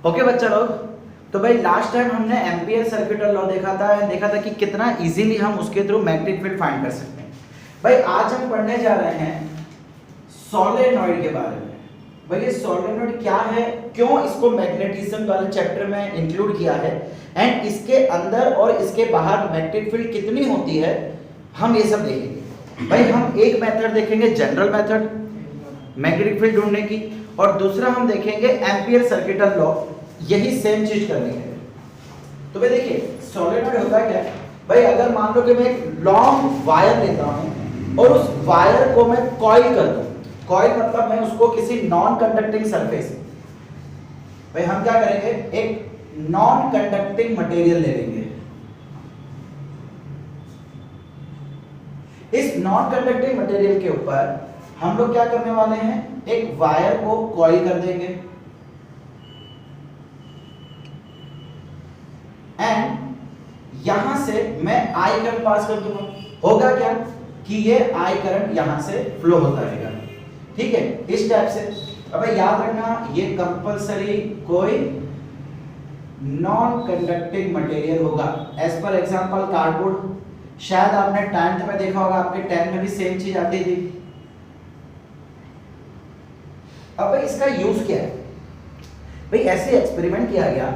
Okay बच्चा लोग, तो भाई लास्ट टाइम हमने एम्पियर सर्किटल लॉ देखा था कि कितना इजीली हम उसके थ्रू मैग्नेटिक फील्ड फाइंड कर सकते हैं। भाई आज हम पढ़ने जा रहे हैं सोलेनॉइड के बारे में। भाई ये सोलेनॉइड क्या है, क्यों इसको मैग्नेटिज्म वाले चैप्टर में इंक्लूड किया है, एंड इसके अंदर और इसके बाहर मैग्नेटिक फील्ड कितनी होती है, हम ये सब देखेंगे। भाई हम एक मेथड देखेंगे जनरल मेथड मैग्नेटिक फील्ड ढूंढने की, और दूसरा हम देखेंगे एम्पियर सर्किटल लॉ, यही सेम चीज करनी है। तो भाई देखिए सोलेनॉइड होता क्या है। भाई अगर मान लो कि मैं एक लॉन्ग वायर लेता हूं और उस वायर को मैं कॉइल कर दूं, कॉइल मतलब मैं उसको किसी नॉन कंडक्टिंग सरफेस, भाई हम क्या करेंगे, एक नॉन कंडक्टिंग मटेरियल ले लेंगे। इस नॉन कंडक्टिंग मटेरियल के ऊपर हम लोग क्या करने वाले हैं, एक वायर को कॉइल कर देंगे, एंड यहां से मैं आई करंट पास कर दूंगा। होगा क्या कि ये आई करंट यहां से फ्लो होता रहेगा, ठीक है, इस टाइप से। अब याद रखना ये कंपलसरी कोई नॉन कंडक्टिंग मटेरियल होगा। एज पर एग्जांपल कार्डबोर्ड, शायद आपने 10th में देखा होगा, आपके 10 में भी सेम चीज आती थी। अब भाई इसका यूज क्या है, भाई ऐसे एक्सपेरिमेंट किया गया,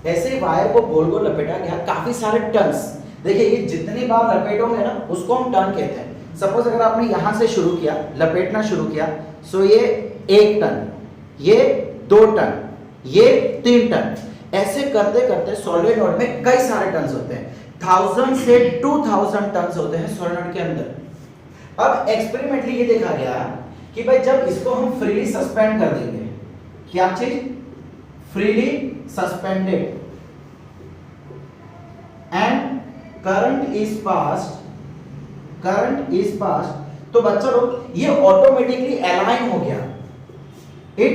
ऐसे वायर को गोल गोल लपेटा गया, काफी सारे टर्न्स। देखिए ये जितनी बार लपेटोगे ना उसको हम टर्न कहते हैं। सपोज अगर आपने यहां से शुरू किया, लपेटना शुरू किया, सो ये 1 टर्न, ये 2 टर्न, ये 3 टर्न, ऐसे करते करते सोलेनॉइड में कई सारे टर्न्स होते हैं, 1000 से 2000 टर्न्स होते हैं सोलेनॉइड के अंदर। अब एक्सपेरिमेंटली ये देखा गया कि भाई जब इसको हम फ्रीली सस्पेंड कर देंगे, क्या चीज, freely suspended, and current is passed, तो बच्चों लोग ये ऑटोमेटिकली अलाइन हो गया, it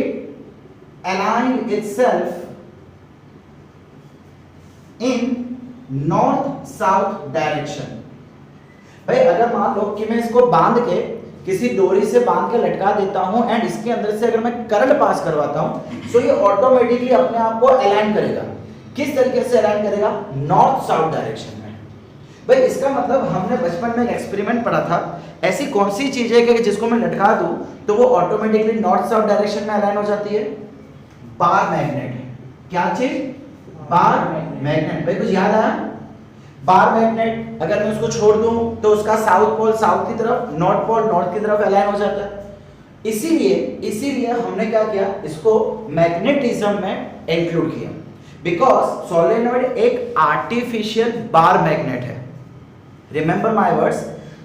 align itself in north south direction. भाई अगर मान लो कि मैं इसको बांध के किसी डोरी से बांध के लटका देता हूं, एंड इसके अंदर से अगर मैं करंट पास करवाता हूं, सो ये ऑटोमेटिकली अपने आप को अलाइन करेगा। किस तरीके से अलाइन करेगा, नॉर्थ साउथ डायरेक्शन में। भाई इसका मतलब हमने बचपन में एक एक्सपेरिमेंट पढ़ा था, ऐसी कौन सी चीज है कि जिसको मैं लटका दूं तो वो ऑटोमेटिकली नॉर्थ साउथ डायरेक्शन में अलाइन हो जाती है, बार मैग्नेट। क्या चीज, बार मैग्नेट। भाई कुछ याद आया, बार मैग्नेट अगर मैं उसको छोड़ दूं तो उसका साउथ पोल साउथ की तरफ, नॉर्थ पोल नॉर्थ की तरफ अलाइन हो जाता है। इसीलिए हमने क्या किया, इसको मैग्नेटिज्म में इंक्लूड किया, बिकॉज सोलेनॉइड एक आर्टिफिशियल बार मैग्नेट है। Remember my words,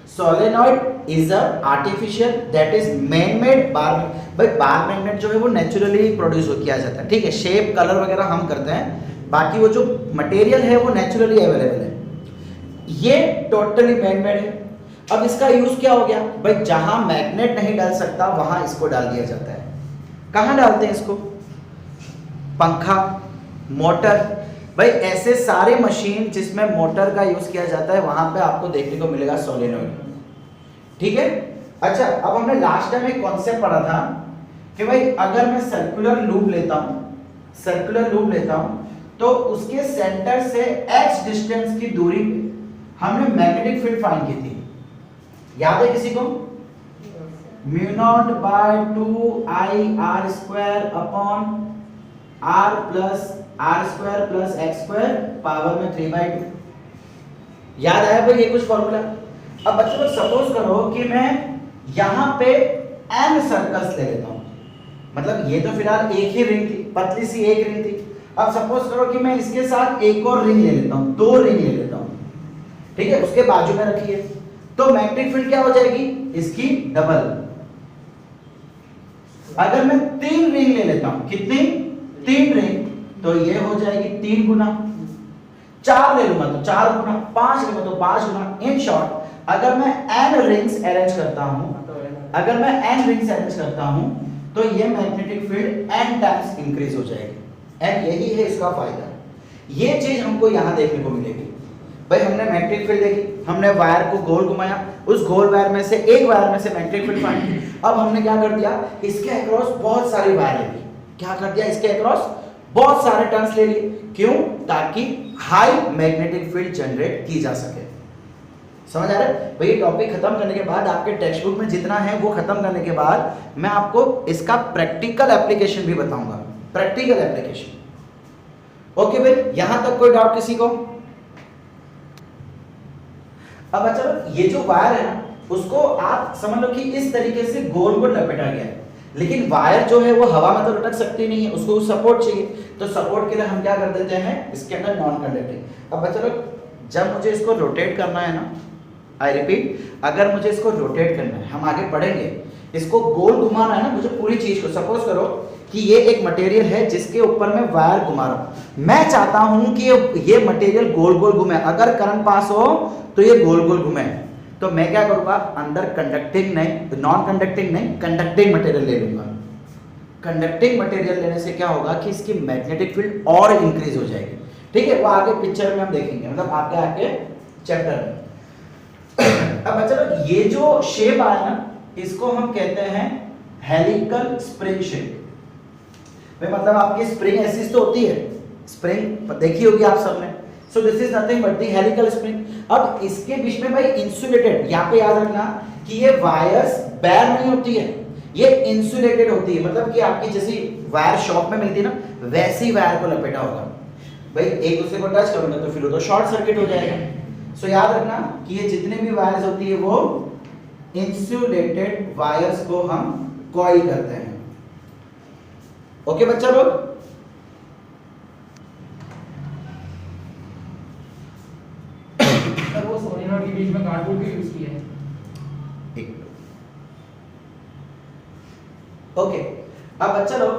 solenoid is a artificial, that is man made bar. भाई बार मैग्नेट जो है वो नेचुरली प्रोड्यूस किया जाता है, ठीक है, शेप कलर वगैरह हम करते हैं, बाकी वो जो मटेरियल है वो नेचुरली अवेलेबल है। ये टोटली मैन मेड है। अब इसका यूज क्या हो गया, भाई जहां मैग्नेट नहीं डाल सकता वहां इसको डाल दिया जाता है। कहां डालते हैं इसको, पंखा, मोटर। भाई ऐसे सारे मशीन जिसमें मोटर का यूज किया जाता है वहां पे आपको देखने को मिलेगा सोलेनॉइड, ठीक है। अच्छा, अब हमने लास्ट टाइम एक कॉन्सेप्ट पढ़ा था कि भाई अगर मैं सर्कुलर लूप लेता हूं तो उसके सेंटर से x डिस्टेंस की दूरी पे हमने मैग्नेटिक फील्ड फाइंड की थी। याद है किसी को, म्यू0 by 2I r² upon r plus r² plus x² power में 3/2। याद आया भाई ये कुछ फॉर्मूला। अब बच्चों लोग सपोज करो कि मैं यहां पे n सर्कल्स ले लेता हूं, मतलब ये तो फिलहाल एक ही रिंग थी, पतली सी एक रिंग थी। अब सपोज करो कि मैं इसके साथ एक और रिंग ले लेता हूं, 2 रिंग ले लेता हूं, ठीक है, उसके बाजू में रखिए, तो मैग्नेटिक फील्ड क्या हो जाएगी, इसकी डबल। अगर मैं 3 रिंग ले लेता हूं, कितनी, 3 रिंग, तो ये हो जाएगी 3 गुना। 4 ले लूंगा तो 4 गुना, 5 लूंगा तो 5 गुना। इन शॉर्ट अगर मैं n रिंग्स अरेंज करता हूं, तो ये magnetic field n times increase हो जाएगी, एंड यही है इसका फायदा। ये चीज हमको यहां देखने को मिलेगी। भाई हमने मैग्नेटिक फील्ड देखी, हमने वायर को गोल घुमाया, उस गोल वायर में से एक वायर में से मैग्नेटिक फील्ड फाइंड की। अब हमने क्या कर दिया, इसके अक्रॉस बहुत सारी वायर ली। क्या कर दिया, इसके अक्रॉस बहुत सारे टर्न्स ले लिए, क्यों? ताकि हाई मैग्नेटिक फील्ड जनरेट की जा सके। समझ आ रहा है भाई? टॉपिक खत्म करने के बाद आपके टेक्स्ट बुक में जितना है वो खत्म करने के बाद मैं आपको इसका प्रैक्टिकल एप्लीकेशन भी बताऊंगा, प्रैक्टिकल एप्लीकेशन। ओके भाई, यहां तक कोई डाउट किसी को? अब अच्छा, ये जो वायर है ना उसको आप समझ लो कि इस तरीके से गोल गोल लपेटा गया है, लेकिन वायर जो है वो हवा में तो लटक सकती नहीं है, उसको सपोर्ट चाहिए। तो सपोर्ट के लिए हम क्या कर देते हैं, इसके अंदर नॉन कंडक्टिंग। अब बच्चा लोग, जब मुझे इसको रोटेट करना है ना, आई रिपीट, अगर मुझे इसको रोटेट करना है, हम आगे पढ़ेंगे, इसको गोल घुमाना है ना मुझे पूरी चीज को। सपोज करो कि ये एक मटेरियल है जिसके ऊपर मैं वायर घुमा रहा हूं, मैं चाहता हूं कि ये मटेरियल गोल गोल घूमे, अगर करंट पास हो तो ये गोल गोल घूमे। तो मैं क्या करूंगा, अंदर कंडक्टिंग नहीं, नॉन कंडक्टिंग नहीं, कंडक्टिंग मटेरियल ले लूंगा। कंडक्टिंग मटेरियल लेने से क्या होगा कि इसकी मैग्नेटिक फील्ड और इंक्रीज हो जाएगी। ठीक है, वो आगे पिक्चर में हम देखेंगे, मतलब आपके आगे चैप्टर में। अब बच्चा, ये जो शेप आया ना इसको हम कहते हैं हेलिकल स्प्रिंग शेप। मतलब आपकी स्प्रिंग ऐसी तो होती है, स्प्रिंग देखी होगी आप सबने। So this is nothing but the helical spring. अब इसके बीच में भाई इंसुलेटेड, यहाँ पे याद रखना कि ये वायर्स बैर नहीं होती है, ये इंसुलेटेड होती है। मतलब कि आपकी जैसी वायर शॉप में मिलती है ना, वैसी वायर को लपेटा होगा। भाई एक दूसरे को टच करूंगा तो फिर वो तो शॉर्ट सर्किट हो जाएगा। सो याद रखना कि ये जितने भी वायर्स होती है वो इंसुलेटेड वायर्स को हम कॉइल करते हैं। ओके बच्चा लोग, वो सोलेनॉइड के बीच में कार्डबोर्ड भी यूज किया है। ओके, अब बच्चा लोग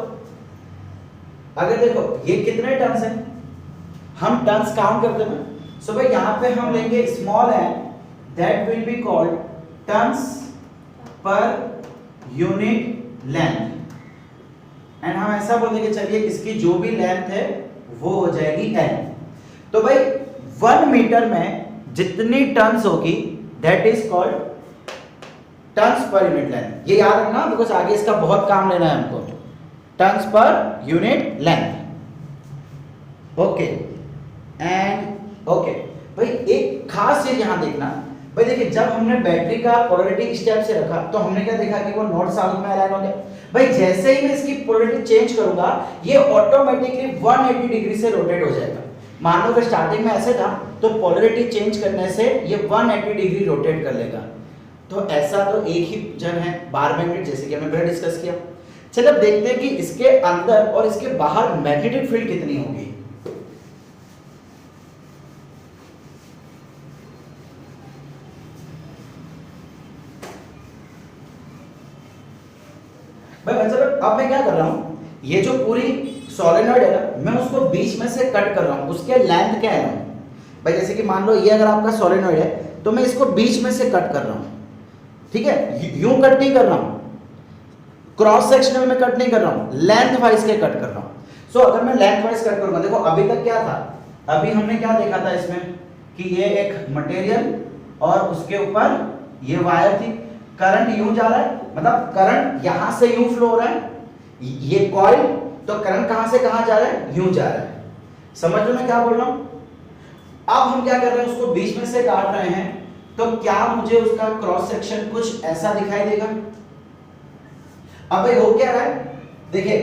अगर देखो ये कितने टर्न्स हैं, हम टर्न्स काउंट करते हैं। सो भाई यहाँ पे हम लेंगे small N, that will be called turns per unit length, and हम ऐसा बोल देंगे चलिए इसकी जो भी लेंथ है वो हो जाएगी n। तो भाई 1 मीटर में जितनी टर्न्स होगी that is called turns per unit length. ये याद रखना बिकॉज आगे इसका बहुत काम लेना है हमको। Turns per unit length. Okay and okay भाई, एक खास चीज यहां देखना भाई, देखिए जब हमने बैटरी का पोलैरिटी इस टाइप से रखा तो हमने क्या देखा कि वो नॉर्थ साउथ में अलाइन हो गया। भाई जैसे ही मैं इसकी पोलैरिटी चेंज करूंगा ये ऑटोमेटिकली 180 डिग्री से रोटेट हो जाएगा। मान लो कि स्टार्टिंग में ऐसे था तो पोलैरिटी चेंज करने से ये 180 डिग्री रोटेट कर लेगा। तो ऐसा तो एक ही जन है बार मैग्नेट, जैसे कि हमने पहले डिस्कस किया। चलिए अब देखते हैं कि इसके अंदर और इसके बाहर मैग्नेटिक फील्ड कितनी होगी। भाई चलो अब मैं क्या कर रहा हूं, ये जो पूरी सोलेनॉइड है ना मैं उसको बीच में से कट कर रहा हूं। उसके लेंथ क्या है भाई, जैसे कि मान लो ये अगर आपका सोलेनॉइड है तो मैं इसको बीच में से कट कर रहा हूं। ठीक है, यूं कट नहीं कर रहा हूं, क्रॉस सेक्शनल में कट नहीं कर रहा हूं, लेंथ वाइज के कट कर रहा हूं। सो अगर मैं लेंथ वाइज कट करूंगा, देखो अभी तक क्या था, अभी हमने क्या देखा था इसमें कि ये एक मटेरियल और उसके ऊपर ये वायर थी, करंट यूं जा रहा है, मतलब करंट यहां से यूं फ्लो हो रहा है, ये कॉइल, तो करंट कहां से कहां जा रहा है, यूं जा रहा है। समझ लो मैं क्या बोल रहा हूं। अब हम क्या कर रहे हैं, उसको बीच में से काट रहे हैं, तो क्या मुझे उसका क्रॉस सेक्शन कुछ ऐसा दिखाई देगा। अब भाई हो क्या रहा है, देखिए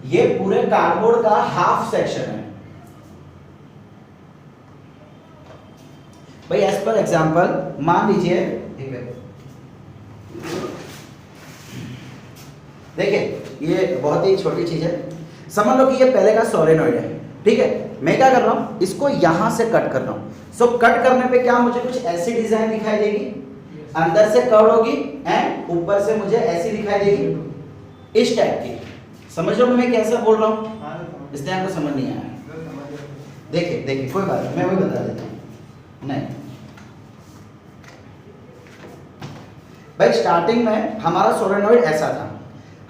ये पूरे कार्डबोर्ड का हाफ सेक्शन है भाई। एज पर एग्जांपल मान लीजिए, देखिए ये बहुत ही छोटी चीज है, समझ लो कि ये पहले का सोलेनॉइड है। ठीक है, मैं क्या कर रहा हूं, इसको यहां से कट कर रहा हूं। सो कट करने पे क्या मुझे कुछ ऐसी डिजाइन दिखाई देगी, अंदर से कर्व होगी एंड ऊपर से मुझे ऐसी दिखाई देगी इस टाइप की। समझ लो मैं कैसा बोल रहा हूं, इस टाइम को समझ नहीं आया। देखिए देखिए कोई बात नहीं, मैं वही बता देता हूं। नहीं भाई, स्टार्टिंग में हमारा सोलेनॉइड ऐसा था,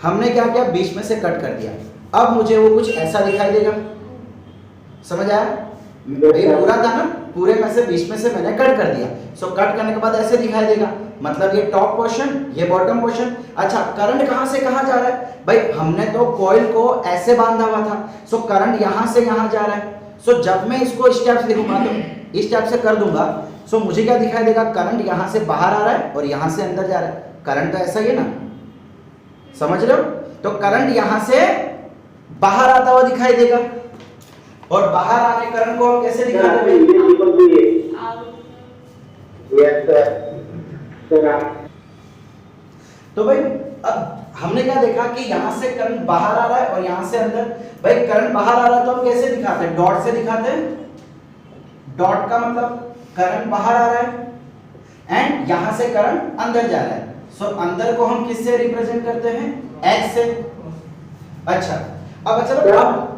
हमने क्या किया बीच में से कट कर दिया, अब मुझे वो कुछ ऐसा दिखाई देगा। समझ आया, ये पूरा था ना, पूरे में से बीच में से मैंने कट कर दिया। सो कट करने के बाद ऐसे दिखाई देगा, मतलब ये टॉप पोर्शन, ये बॉटम पोर्शन। अच्छा, करंट कहां से कहां जा रहा है भाई? हमने तो कॉइल को ऐसे बांधा हुआ था, सो करंट यहां से यहां जा रहा है। सो जब मैं इसको इस टाइप से लिखूंगा तो इस टाइप से कर दूंगा, सो मुझे क्या दिखाई देगा? करंट यहां से बाहर आ रहा है और यहां से अंदर जा रहा है। करंट तो ऐसा ही है ना, समझ लो? तो करंट यहां से बाहर आता हुआ दिखाई देगा, और बाहर आने करंट को हम कैसे दिखाते हैं? तो भाई अब हमने क्या देखा कि यहां से करंट बाहर आ रहा है और यहां से अंदर। भाई करंट बाहर आ रहा है तो हम कैसे दिखाते हैं? डॉट से दिखाते हैं। डॉट का मतलब करंट बाहर आ रहा है एंड यहां से करंट अंदर जा रहा है। सो अंदर को हम किससे रिप्रेजेंट करते हैं? एक्स से। अच्छा, अब चलो अब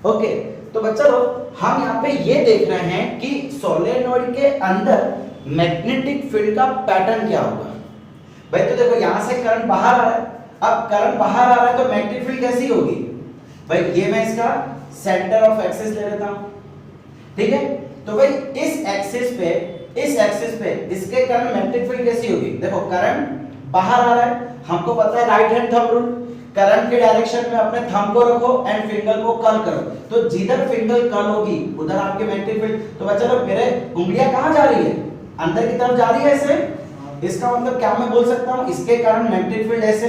ओके, तो बच्चा लोग हम यहाँ पे ये देख रहे हैं कि सोलेनोइड के अंदर मैग्नेटिक फील्ड का पैटर्न क्या होगा। भाई तो देखो यहाँ से करंट बाहर आ रहा है, अब करंट बाहर आ रहा है तो मैग्नेटिक फील्ड कैसी होगी? भाई ये मैं इसका सेंटर ऑफ एक्सिस ले लेता हूँ, ठीक है? तो भाई इस एक्सिस पे इसके कारण मैग्नेटिक फील्ड कैसी होगी? देखो करंट बाहर आ रहा है, हमको पता है right hand thumb rule, current के डायरेक्शन में अपने थंब को रखो एंड फिंगर को कर्ल करो, तो जिधर फिंगर कर्ल होगी उधर आपके मैग्नेटिक फील्ड। तो बच्चा लोग मेरे उंगलियां कहां जा रही है? अंदर की तरफ जा रही है ऐसे। इसका मतलब क्या मैं बोल सकता हूं? इसके कारण मैग्नेटिक फील्ड ऐसे,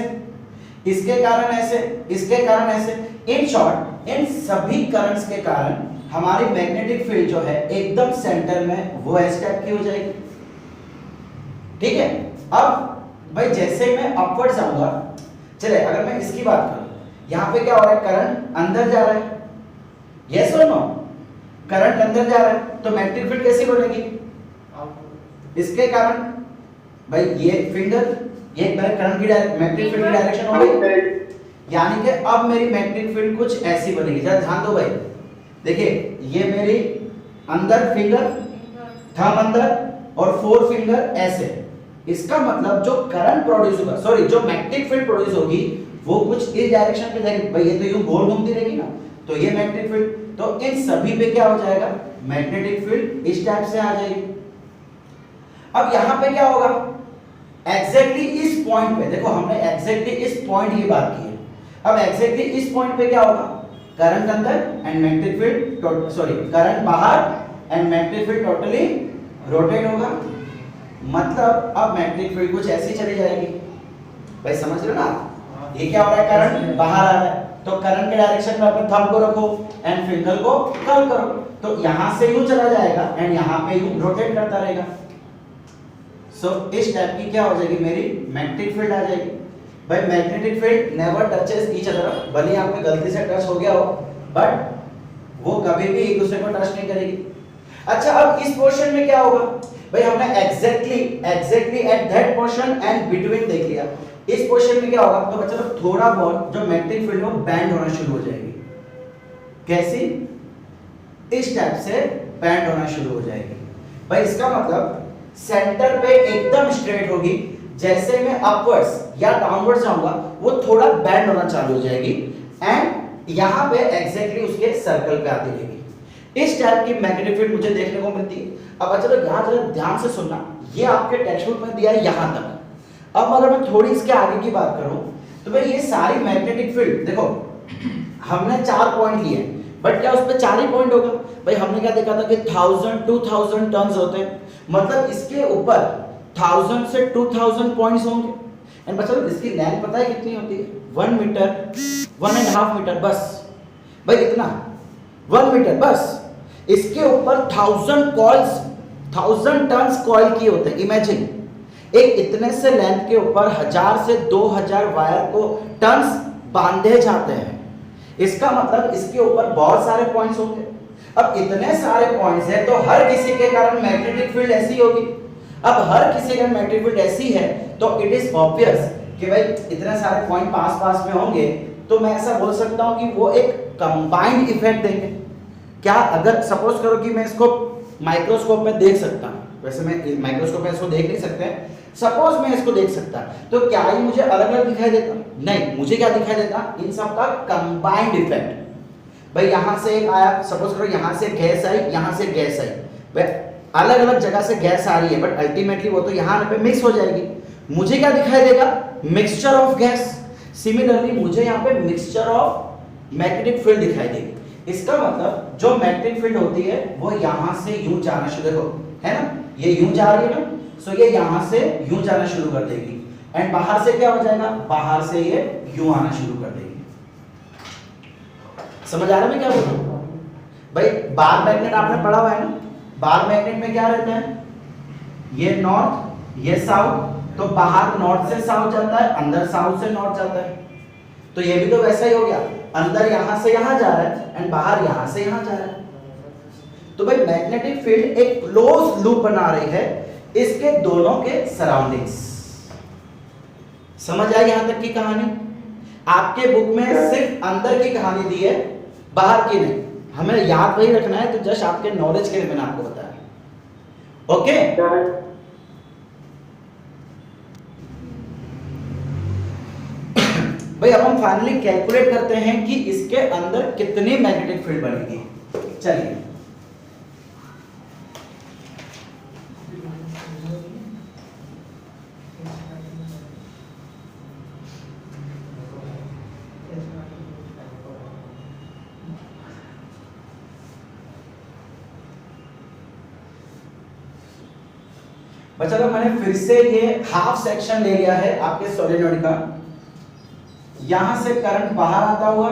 इसके कारण ऐसे, इसके कारण ऐसे। इन शॉर्ट इन सभी करंट्स के कारण हमारी मैग्नेटिक फील्ड जो है एकदम सेंटर में वो इस टाइप की हो जाएगी, ठीक है? अब भाई जैसे मैं अपवर्ड जाऊंगा, चले अगर मैं इसकी बात करूं, यहां पे क्या हो रहा है? करंट अंदर जा रहा है, यस और नो? करंट अंदर जा रहा है तो मैग्नेटिक फील्ड कैसी बनेगी? इसके कारण भाई ये फिंगर, ये मेरे करंट की मैग्नेटिक फील्ड की डायरेक्शन हो गई, यानी कि अब मेरी मैग्नेटिक फील्ड कुछ ऐसी बनेगी। जरा ध्यान दो भाई, देखिए ये मेरी अंदर फिंगर, थंब अंदर और फोर फिंगर ऐसे। इसका मतलब जो करंट प्रोड्यूस होगा, सॉरी जो मैग्नेटिक फील्ड प्रोड्यूस होगी वो कुछ इस डायरेक्शन पे जाएगी। भाई ये तो यूं गोल घूमती रहेगी ना, तो ये मैग्नेटिक फील्ड, तो इन सभी पे क्या हो जाएगा? मैग्नेटिक फील्ड इस टाइप से आ जाएगी। अब यहां पे क्या होगा? एग्जैक्टली इस पॉइंट पे, देखो हमने एग्जैक्टली इस पॉइंट की बात की है, अब एग्जैक्टली इस पॉइंट पे क्या होगा? करंट अंदर and magnetic field, sorry current बाहर and magnetic field totally rotate होगा। मतलब अब मैग्नेटिक फील्ड कुछ ऐसी चली जाएगी। भाई समझ रहे हो ना? ये क्या हो रहा है? करंट बाहर आ रहा है, तो करंट के डायरेक्शन में अपने थंब को रखो एंड फिंगर को कर्ल करो, तो यहां से यूं चला जाएगा एंड यहां पे यूं रोटेट करता रहेगा। सो इस टाइप की क्या हो जाएगी? मेरी मैग्नेटिक फील्ड आ जाएगी। भाई magnetic field never touches each other, भले आप में गलती से टच हो गया हो बट वो कभी भी एक दूसरे को टच नहीं करेगी। अच्छा, अब इस पोर्शन में क्या होगा? भाई हमने exactly at that portion and between देख लिया। इस पोर्शन में क्या होगा? तो बच्चा लोग थोड़ा बहुत जो मैग्नेटिक फील्ड है वो बैंड होना शुरू हो जाएगी। कैसी? इस टाइप से बैंड होना शुरू हो जाएगी। भाई इसका मतलब सेंटर पे एकदम स्ट्रेट होगी, जैसे मैं अपवर्ड्स या डाउनवर्ड्स जाऊंगा वो थोड़ा बैंड होना चालू हो जाएगी एंड यहां पे एग्जैक्टली उसके सर्कल पे आती रहेगी। इस टाइप की मैग्नेटिक फील्ड मुझे देखने को मिलती है। अब चलो यहां जरा ध्यान से सुनना, ये आपके टेक्स्ट बुक में दिया है यहां तक। अब अगर मैं थोड़ी इसके आगे की बात करूं तो भाई ये सारी मैग्नेटिक फील्ड देखो हमने 4 पॉइंट लिए, बट क्या उस पे 4 ही पॉइंट होगा? भाई हमने क्या देखा था कि 1000 2000 टर्न्स होते हैं, मतलब इसके ऊपर 1000 से 2000 पॉइंट्स होंगे। एंड बच्चों इसकी लेंथ पता है कितनी होती है? 1 मीटर, 1.5 मीटर, बस भाई इतना, 1 मीटर बस। इसके ऊपर 1000 कॉइल्स, 1000 टर्न्स कॉइल किए होते हैं। इमेजिन एक इतने से लेंथ के ऊपर 1000 से 2000 वायर को टर्न्स बांधे जाते हैं। इसका मतलब इसके ऊपर बहुत सारे पॉइंट्स होंगे। अब इतने सारे पॉइंट्स हैं तो हर किसी के कारण मैग्नेटिक फील्ड ऐसी होगी। अब हर किसी का मैग्नेटिक फील्ड ऐसी है तो इट इज ऑब्वियस कि भाई इतने सारे पॉइंट पास पास में होंगे, तो मैं ऐसा बोल सकता हूं कि वो एक कंबाइंड इफेक्ट देंगे। क्या अगर सपोज करो कि मैं इसको माइक्रोस्कोप में देख सकता हूं, वैसे मैं माइक्रोस्कोप में इसको देख नहीं सकते, सपोज मैं इसको देख सकता, तो क्या ये मुझे अलग अलग दिखाई देता? नहीं, मुझे क्या दिखाई देता? इन सब का कंबाइंड इफेक्ट। भाई यहां से एक आया, सपोज करो यहां से गैस आई, यहां से गैस आई, भाई अलग अलग जगह से गैस आ रही है, बट अल्टीमेटली वो तो यहां पे मिक्स हो जाएगी। मुझे क्या दिखाई देगा? Mixture of gas. सिमिलरली मुझे यहाँ पे मिक्सचर ऑफ मैग्नेटिक फील्ड दिखाई देगी। इसका मतलब जो मैग्नेटिक फील्ड होती है वो यहां से यूं जाना शुरू हो, है ना, ये यूं जा रही है ना, सो ये यहां से यूं जाना शुरू कर देगी, एंड बाहर से क्या हो जाएगा? बाहर से ये यूं आना शुरू कर देगी। समझ आ रहा है मैं क्या बोल रहा हूं? भाई बार मैग्नेट आपने पढ़ा हुआ है ना, बार मैग्नेट में क्या रहता है? ये नॉर्थ, ये साउथ, तो बाहर नॉर्थ से साउथ जाता है, अंदर साउथ से नॉर्थ जाता है। तो ये भी तो वैसा ही हो गया, अंदर यहां से यहां जा रहा है एंड बाहर यहां से यहां जा रहा है। तो भाई मैग्नेटिक फील्ड एक क्लोज लूप बना रही है इसके दोनों के सराउंडिंग्स। समझ आई यहां तक की कहानी? आपके बुक में सिर्फ अंदर की कहानी दी है, बाहर की नहीं। हमें याद वही रखना है, तो जस्ट आपके नॉलेज के लिए मैंने आपको बताया। ओके, भाई अब हम फाइनली कैलकुलेट करते हैं कि इसके अंदर कितनी मैग्नेटिक फील्ड बनेगी। चलिए चलो, मैंने फिर से ये हाफ सेक्शन ले लिया है आपके सोलेनॉइड का। यहां से करंट बाहर आता हुआ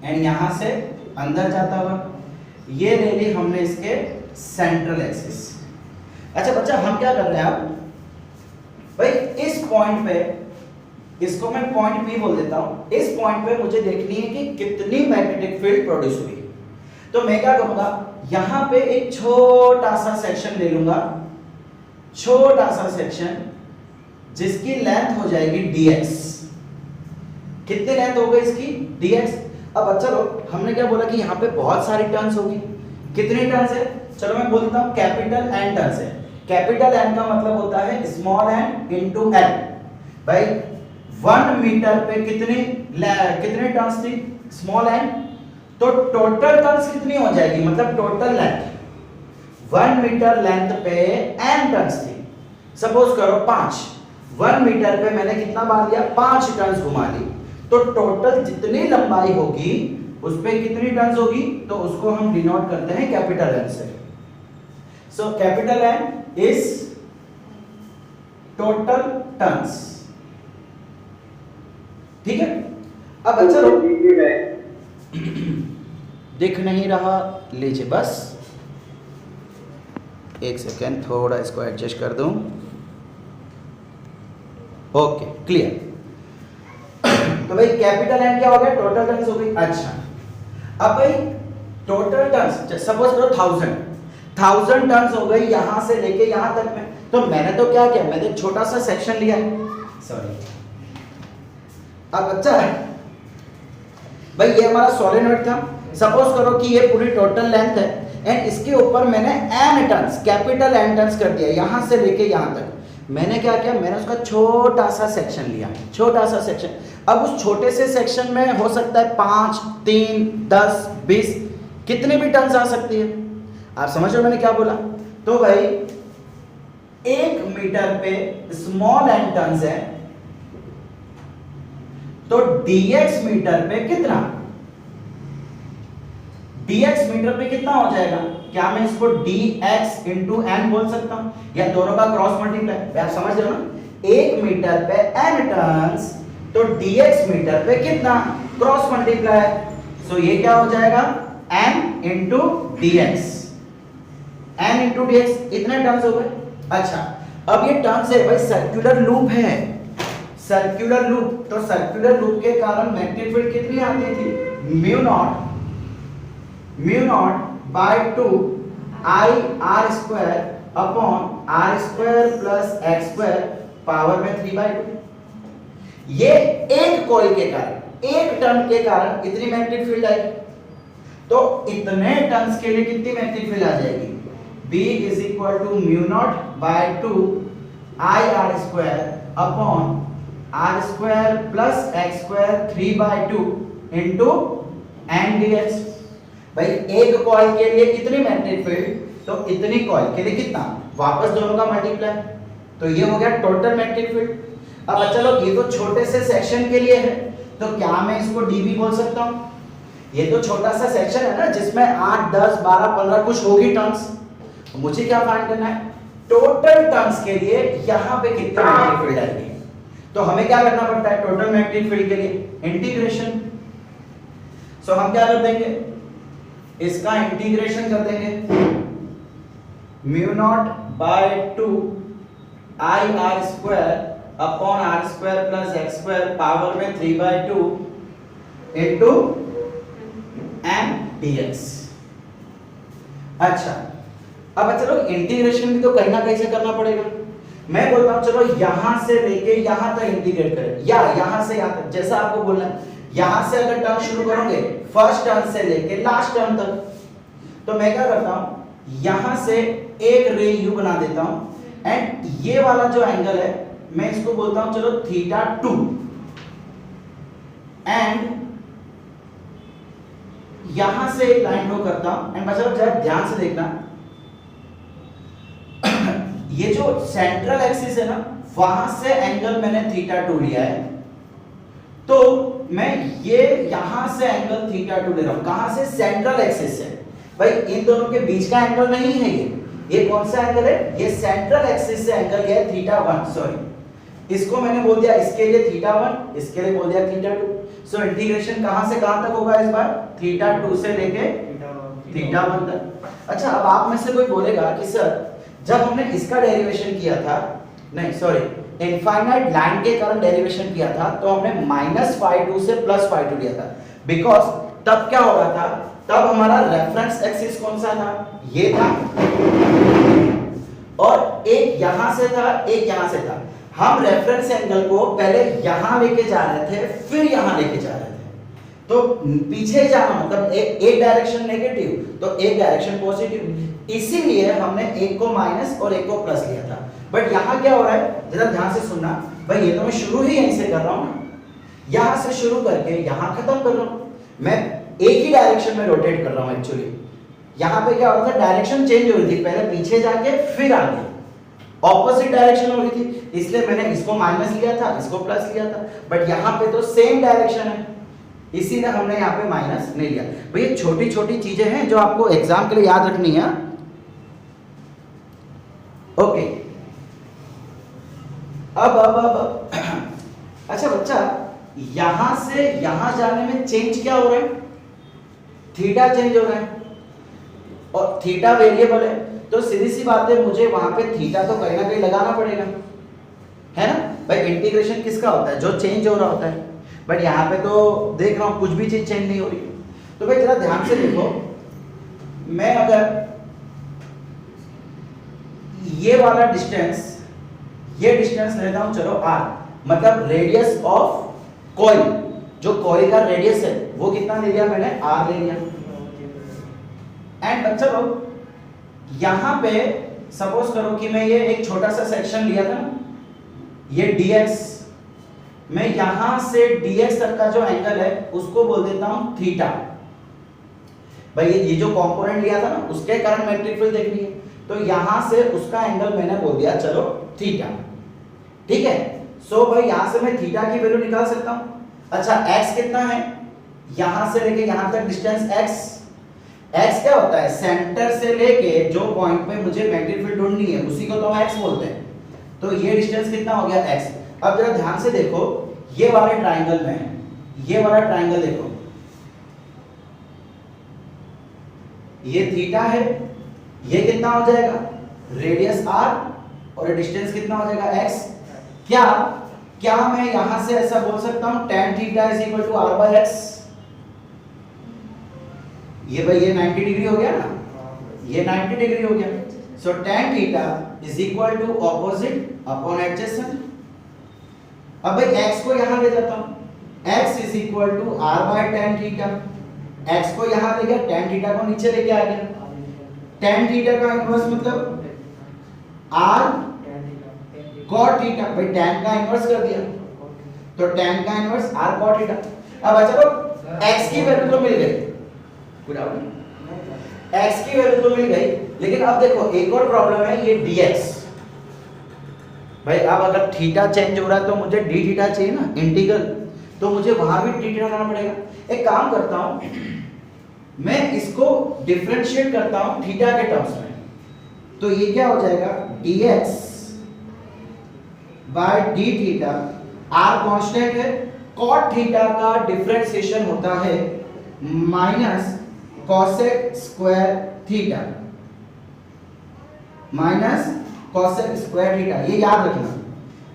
एंड यहां से अंदर जाता हुआ, ये ले ली हमने इसके सेंट्रल एक्सिस। अच्छा बच्चा, हम क्या कर रहे हैं अब? भाई इस पॉइंट पे, इसको मैं पॉइंट बी बोल देता हूं, इस पॉइंट पे मुझे देखनी है कि कितनी मैग्नेटिक फील्ड प्रोड्यूस हुई। तो मैं क्या करूंगा, यहां पे एक छोटा सा सेक्शन ले लूंगा, छोटा सा सेक्शन जिसकी लेंथ हो जाएगी dx। कितनी लेंथ हो गई इसकी? dx। अब चलो, हमने क्या बोला कि यहाँ पे बहुत सारी टर्न्स होगी। कितनी टर्न्स है? चलो मैं बोल देता हूँ कैपिटल एन टर्न्स है। कैपिटल एन का मतलब होता है स्मॉल एन इनटू एल। भाई 1 मीटर पे कितनी टर्न्स थी? स्मॉल एन, तो टोटल टर्न्स कितनी हो जाएगी? मतलब टोटल लेंथ 1 मीटर लेंथ पे n टर्न्स थी। सपोज करो 5, 1 मीटर पे मैंने कितना बार लिया? 5 टर्न्स घुमा ली, तो टोटल जितनी लंबाई होगी उस पे कितनी टर्न्स होगी? तो उसको हम डिनोट करते हैं कैपिटल एन से। So capital N is total turns. ठीक है, अब चलो, दिख नहीं रहा, लीजिए बस एक सेकेंड, थोड़ा इसको एडजस्ट कर दूं। Okay, clear. तो भाई कैपिटल एन क्या हो गया? टोटल टर्न्स हो गई। अच्छा, अब भाई टोटल टर्न्स सपोज करो 1000 टर्न्स हो गई यहां से लेके यहां तक में। तो मैंने तो क्या किया, मैंने एक छोटा सा सेक्शन लिया, सॉरी। अब अच्छा भाई, ये हमारा सोलेनॉइड था। सपोज करो कि ये पूरी टोटल लेंथ है एंड इसके ऊपर मैंने n turns, capital n turns कर दिया यहां से लेके यहां तक। मैंने क्या किया, मैंने उसका छोटा सा सेक्शन लिया, छोटा सा सेक्शन। अब उस छोटे से सेक्शन में हो सकता है 5, 3, 10, 20 कितने भी टर्न्स आ सकती है। आप समझ रहे हो मैंने क्या बोला? तो भाई 1 मीटर पे स्मॉल n टर्न्स है, तो dx मीटर पे कितना? dx मीटर पे कितना हो जाएगा? क्या मैं इसको dx इंटू n बोल सकता हूं, या दोनों का क्रॉस मल्टीप्लाई? आप समझ रहे हो ना, 1 मीटर पे n टर्न्स, तो dx मीटर पे कितना? Cross multiply. सो ये क्या हो जाएगा? n into dx, n into dx। इतने टर्न्स हो गए। अच्छा, अब ये टर्न्स है भाई, सर्कुलर लूप है, सर्कुलर लूप। तो सर्कुलर लूप के कारण मैग्नेटिक फील्ड कितनी आती थी? Mu naught by 2 I r square upon r square plus x square power में 3/2। ये एक कॉइल के कारण, एक टर्न के कारण इतनी मैग्नेटिक फील्ड आएगी। तो इतने टर्न्स के लिए कितनी मैग्नेटिक फील्ड आ जाएगी? B is equal to mu naught by 2 I R square upon R square plus X square 3/2 into N D X. भाई एक कॉइल के लिए कितनी मैग्नेटिक फील्ड, तो इतनी कॉइल के लिए कितना, वापस दोनों का मल्टीप्लाई, तो ये हो गया टोटल मैग्नेटिक फील्ड। अब अच्छा लोग ये तो छोटे से सेक्शन के लिए है, तो क्या मैं इसको डीबी बोल सकता हूं? ये तो छोटा सा सेक्शन है ना जिसमें 8 10 12 15 कुछ होगी टर्न्स, तो मुझे क्या फाइंड करना है, टोटल टर्न्स के लिए यहां पे कितनी मैग्नेटिक फील्ड आएगी। तो हमें क्या करना पड़ता है टोटल मैग्नेटिक फील्ड के लिए, इंटीग्रेशन। सो हम क्या कर देंगे, इसका इंटीग्रेशन कर देंगे mu naught by 2 I R square upon R square plus X square power में 3/2 इनटू एम डीएक्स। अच्छा अब चलो इंटीग्रेशन भी तो कहीं ना कहीं से करना पड़ेगा। मैं बोलता हूं चलो यहां से लेके यहां तक इंटीग्रेट करें, या यहां से यहां तक, जैसा आपको बोलना है। यहां से अगर टर्म शुरू करोगे फर्स्ट टर्म से लेके लास्ट टर्म तक, तो मैं क्या करता हूं यहां से एक रे यू बना देता हूं एंड ये वाला जो एंगल है मैं इसको बोलता हूं चलो θ2 एंड यहां से एक लाइन ड्रॉ करता हूं एंड मतलब जरा ध्यान से देखना, ये जो सेंट्रल एक्सिस है ना वहां से एंगल मैंने θ2 लिया है, तो मैं ये यहां से एंगल θ2 ले रहा हूं, कहां से, सेंट्रल एक्सिस से। भाई इन दोनों के बीच का एंगल नहीं है ये कौन सा एंगल है, ये सेंट्रल एक्सिस से एंगल गया है θ1, सॉरी इसको मैंने बोल दिया इसके लिए θ1, इसके लिए बोल दिया θ2। सो इंटीग्रेशन कहां से कहां तक होगा इस बार, θ2 से लेके θ1 तक। अच्छा अब आप में से कोई बोलेगा कि सर जब हमने इसका डेरिवेशन किया था, नहीं सॉरी इनफाइनाइट लाइन के कारण डेरिवेशन किया था, तो हमने -φ2 से +φ2 लिया था, बिकॉज तब क्या हो रहा था, तब हमारा रेफरेंस एक्सिस कौन सा था, ये था, और एक यहां से था एक यहां से था। हम रेफरेंस एंगल को पहले यहां लेके जा रहे थे फिर यहां लेके जा रहे थे, तो पीछे जाना मतलब एक डायरेक्शन नेगेटिव तो एक डायरेक्शन पॉजिटिव, इसीलिए हमने एक को माइनस और एक को प्लस लिया था। बट यहां क्या हो रहा है जरा ध्यान से सुनना, भाई ये तो मैं शुरू ही यहीं से कर रहा हूं ना, यहां से शुरू करके यहां खत्म कर रहा हूं, मैं एक ही डायरेक्शन में रोटेट कर रहा हूं एक्चुअली। यहां पे क्या हो रहा था, डायरेक्शन चेंज हो रही थी, पहले पीछे जाके फिर आगे, ऑपोजिट डायरेक्शन हो रही थी, इसलिए मैंने इसको माइनस लिया था इसको प्लस लिया था। बट यहां पे तो सेम डायरेक्शन है, इसीलिए हमने यहाँ पे माइनस नहीं लिया। भाई छोटी छोटी चीजें हैं जो आपको एग्जाम के लिए याद रखनी है। ओके अब अच्छा बच्चा यहां से यहां जाने में चेंज क्या हो रहा है, थीटा चेंज हो रहा है और थीटा वेरिएबल है, तो सीधी सी बात है मुझे वहां पे थीटा तो कहीं ना कहीं लगाना पड़ेगा, है ना। भाई इंटीग्रेशन किसका होता है, जो चेंज हो रहा होता है, बट यहाँ पे तो देख रहा हूं कुछ भी चीज चेंज नहीं हो रही। तो भाई जरा ध्यान से देखो, मैं अगर ये वाला डिस्टेंस ये डिस्टेंस लेता हूं चलो r, मतलब रेडियस ऑफ कॉइल, जो कॉइल का रेडियस है वो कितना ले लिया मैंने, r ले लिया। एंड बच्चा लोग यहां पे सपोज करो कि मैं ये एक छोटा सा सेक्शन लिया था ना, ये dx, मैं यहां से dx तक का जो एंगल है उसको बोल देता हूं थीटा। भाई ये जो कंपोनेंट लिया था ना उसके कारण मैग्नेटिक फील्ड देखनी है, तो यहां से उसका एंगल मैंने बोल दिया चलो थीटा, ठीक है। सो भाई यहां से मैं थीटा की वैल्यू निकाल सकता हूं। अच्छा x कितना है, यहां से लेके यहां तक डिस्टेंस x क्या होता है, सेंटर से लेके जो पॉइंट पे मुझे मैग्नेटिक फील्ड ढूंढनी है उसी को तो हम x बोलते हैं, तो ये डिस्टेंस कितना हो गया x। अब जरा ध्यान से देखो, ये वाले ट्रायंगल में है, ये वाला ट्रायंगल देखो, ये थीटा है, ये कितना हो जाएगा रेडियस r और डिस्टेंस कितना हो जाएगा x। क्या मैं यहां से ऐसा बोल सकता हूं tan theta is equal to r/x, ये भाई ये 90 डिग्री हो गया ना, ये 90 डिग्री हो गया, so tan theta is equal to opposite upon adjacent. अब भाई x को यहां ले जाता हूं, x is equal to r/tan theta, x को यहां ले गया, tan थीटा को नीचे लेके आ गया, tan थीटा का इनवर्स मतलब r cot थीटा, भाई tan का इनवर्स कर दिया तो tan का इनवर्स r cot थीटा। अब चलो x की वैल्यू तो मिल गई, कोई डाउट नहीं, x की वैल्यू तो मिल गई, लेकिन अब देखो एक और प्रॉब्लम है, ये dx। भाई अब अगर थीटा चेंज हो रहा है तो मुझे d थीटा चाहिए ना, इंटीग्रल, तो मुझे वहां भी d थीटा लाना पड़ेगा। एक काम करता हूं, मैं इसको डिफरेंशिएट करता हूं थीटा के टर्म्स में, तो ये क्या हो जाएगा, dx by d theta, r constant है, cot थीटा का डिफरेंशिएशन होता है minus cosec square theta, minus cosec square theta, ये याद रखना,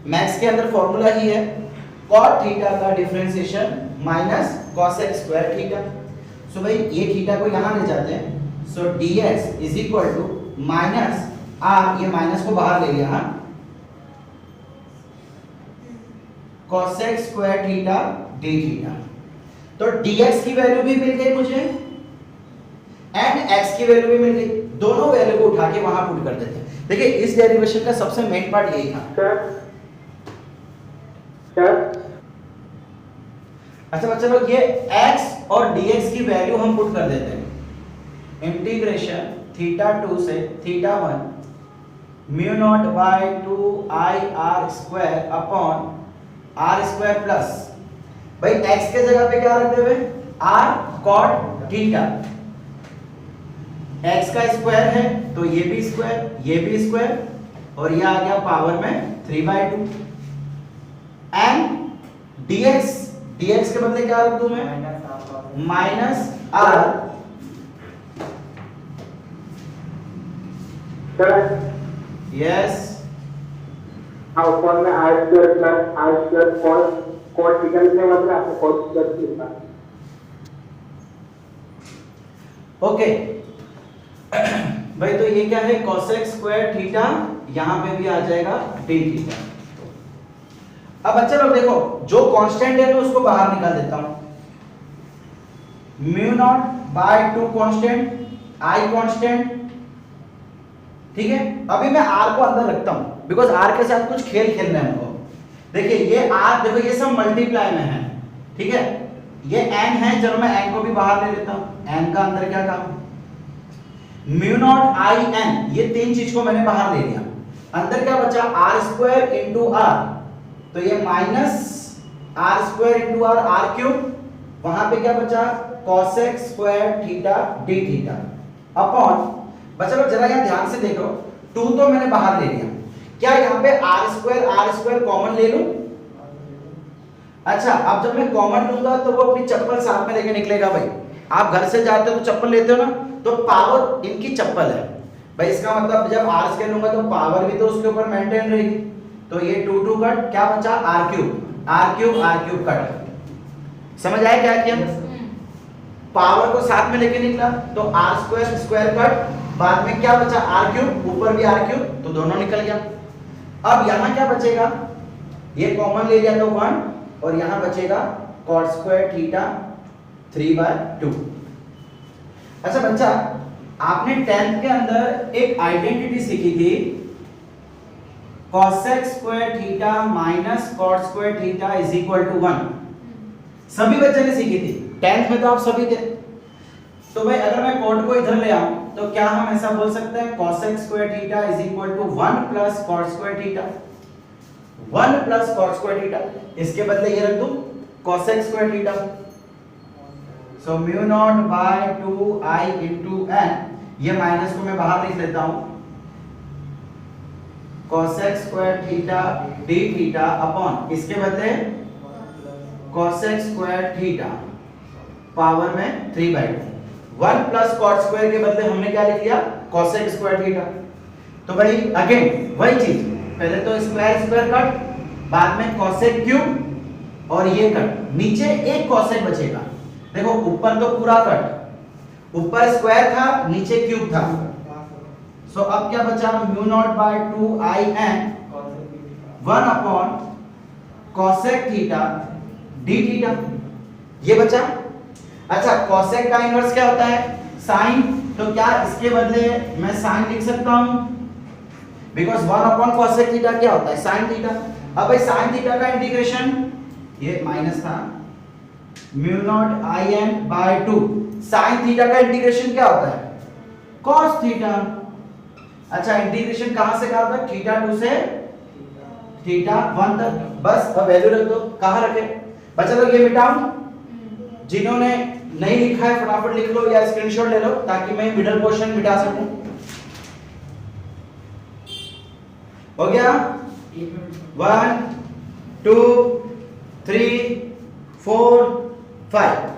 मैथ्स के अंदर फॉर्मूला ही है, cot थीटा का differentiation minus cosec square theta. So भाई ये थीटा को यहां ले जाते हैं, so dx is equal to minus r, ये माइनस को बाहर ले लिया, हाँ, cosec square theta d theta. तो dx की वैल्यू भी मिल गई मुझे एंड x की वैल्यू भी मिल गई, दोनों वैल्यू को उठा के वहां पुट कर देते हैं। देखिए इस डेरिवेशन का सबसे मेन पार्ट यही था। अच्छा बच्चा लोग, ये x और dx की वैल्यू हम पुट कर देते हैं, इंटीग्रेशन थीटा 2 से theta 1 mu naught by 2 i r square upon r square plus, भाई x के जगह पे क्या रखते हुए r cot थीटा, x का स्क्वायर है तो ये भी स्क्वायर, ये भी स्क्वायर, और ये आ गया पावर में 3/2 एंड dx, dx के बदले क्या रख दूं मैं, माइनस r, यस, ऊपर में r square plus r square cos theta लिखने वाला आपको cos स्क्वायर लिखना। ओके भाई, तो ये क्या है, cosec स्क्वायर थीटा, यहां पे भी आ जाएगा d थीटा। अब बच्चा लोग देखो, जो कांस्टेंट है मैं उसको बाहर निकाल देता हूं, mu naught by 2 constant, i constant, ठीक है। अभी मैं r को अंदर रखता हूं बिकॉज r के साथ कुछ खेल खेलना है हमको। देखिए ये r, देखो ये सब मल्टीप्लाई में है, ठीक है, ये n है, चलो मैं n को भी बाहर ले लेता हूं, n का अंदर क्या काम, म्यू नॉट i n, ये तीन चीज को मैंने बाहर ले लिया, अंदर क्या बचा, r स्क्वायर इंटू r, तो ये minus r square into r, r cube, वहां पे क्या बचा, cosec square theta d theta upon, बच्चा लोग जरा यहां ध्यान से देखो, 2 तो मैंने बाहर ले लिया, क्या यहां पे r स्क्वायर कॉमन ले लूं, अच्छा अब जब मैं कॉमन लूंगा तो वो अपनी चप्पल साथ में लेके निकलेगा। भाई आप घर से जाते हो तो चप्पल लेते हो ना, तो पावर इनकी चप्पल है भाई, इसका मतलब जब r स्क्वायर लूंगा तो पावर भी तो उसके ऊपर मेंटेन रहेगी, तो ये 2 2 कट, क्या बचा, r क्यूब कट, समझ आया क्या किया, पावर को साथ में लेके निकला तो r स्क्वायर स्क्वायर कट, बाद में क्या बचा, r क्यूब, ऊपर भी r क्यूब, तो दोनों निकल गया। अब यहां क्या बचेगा, ये कॉमन ले लिया तो 1, और यहां बचेगा cot स्क्वायर थीटा 3/2। अच्छा बच्चा, आपने 10th के अंदर एक आइडेंटिटी सीखी थी, cosec square theta minus cot square theta is equal to 1, सभी बच्चे ने सीखी थी 10th में, तो आप सभी थे। तो भाई अगर मैं cot को इधर ले आऊं तो क्या हम ऐसा बोल सकते हैं, cosec square theta is equal to 1 plus cot square theta, 1 plus cot square theta, इसके बदले ये रख दूं cosec square theta, so mu naught by 2i into n, ये माइनस को मैं बाहर लिख लेता हूं, cosec square theta d theta upon, इसके बदले cosec स्क्वायर थीटा पावर में 3/2, 1 प्लस cot स्क्वायर के बदले हमने क्या लिख लिया, cosec स्क्वायर थीटा। तो भाई अगेन वही चीज, पहले तो स्क्वायर स्क्वायर कट, बाद में cosec क्यूब, और ये कट, नीचे एक cosec बचेगा, देखो ऊपर तो पूरा कट, ऊपर स्क्वायर था नीचे क्यूब था, सो अब क्या बचा, mu naught by 2in 1 upon cosec theta d theta, ये बचा। अच्छा cosec का इनवर्स क्या होता है, साइन, तो क्या इसके बदले मैं साइन लिख सकता हूं, बिकॉज 1 अपॉन cosec थीटा क्या होता है sin थीटा। अब भाई sin थीटा का इंटीग्रेशन ये माइनस था mu naught I N by 2, sin theta का इंटीग्रेशन क्या होता है cos थीटा। अच्छा इंटीग्रेशन कहां से कहां तक, थीटा 2 से थीटा 1 तक। बस अब वैल्यू रख दो, कहां रखे बच्चा लोग, ये मिटाऊं, जिन्होंने नहीं लिखा है फटाफट लिख लो या स्क्रीनशॉट ले लो ताकि मैं मिडिल पोर्शन मिटा सकूं। हो गया 1 2 3 4 5।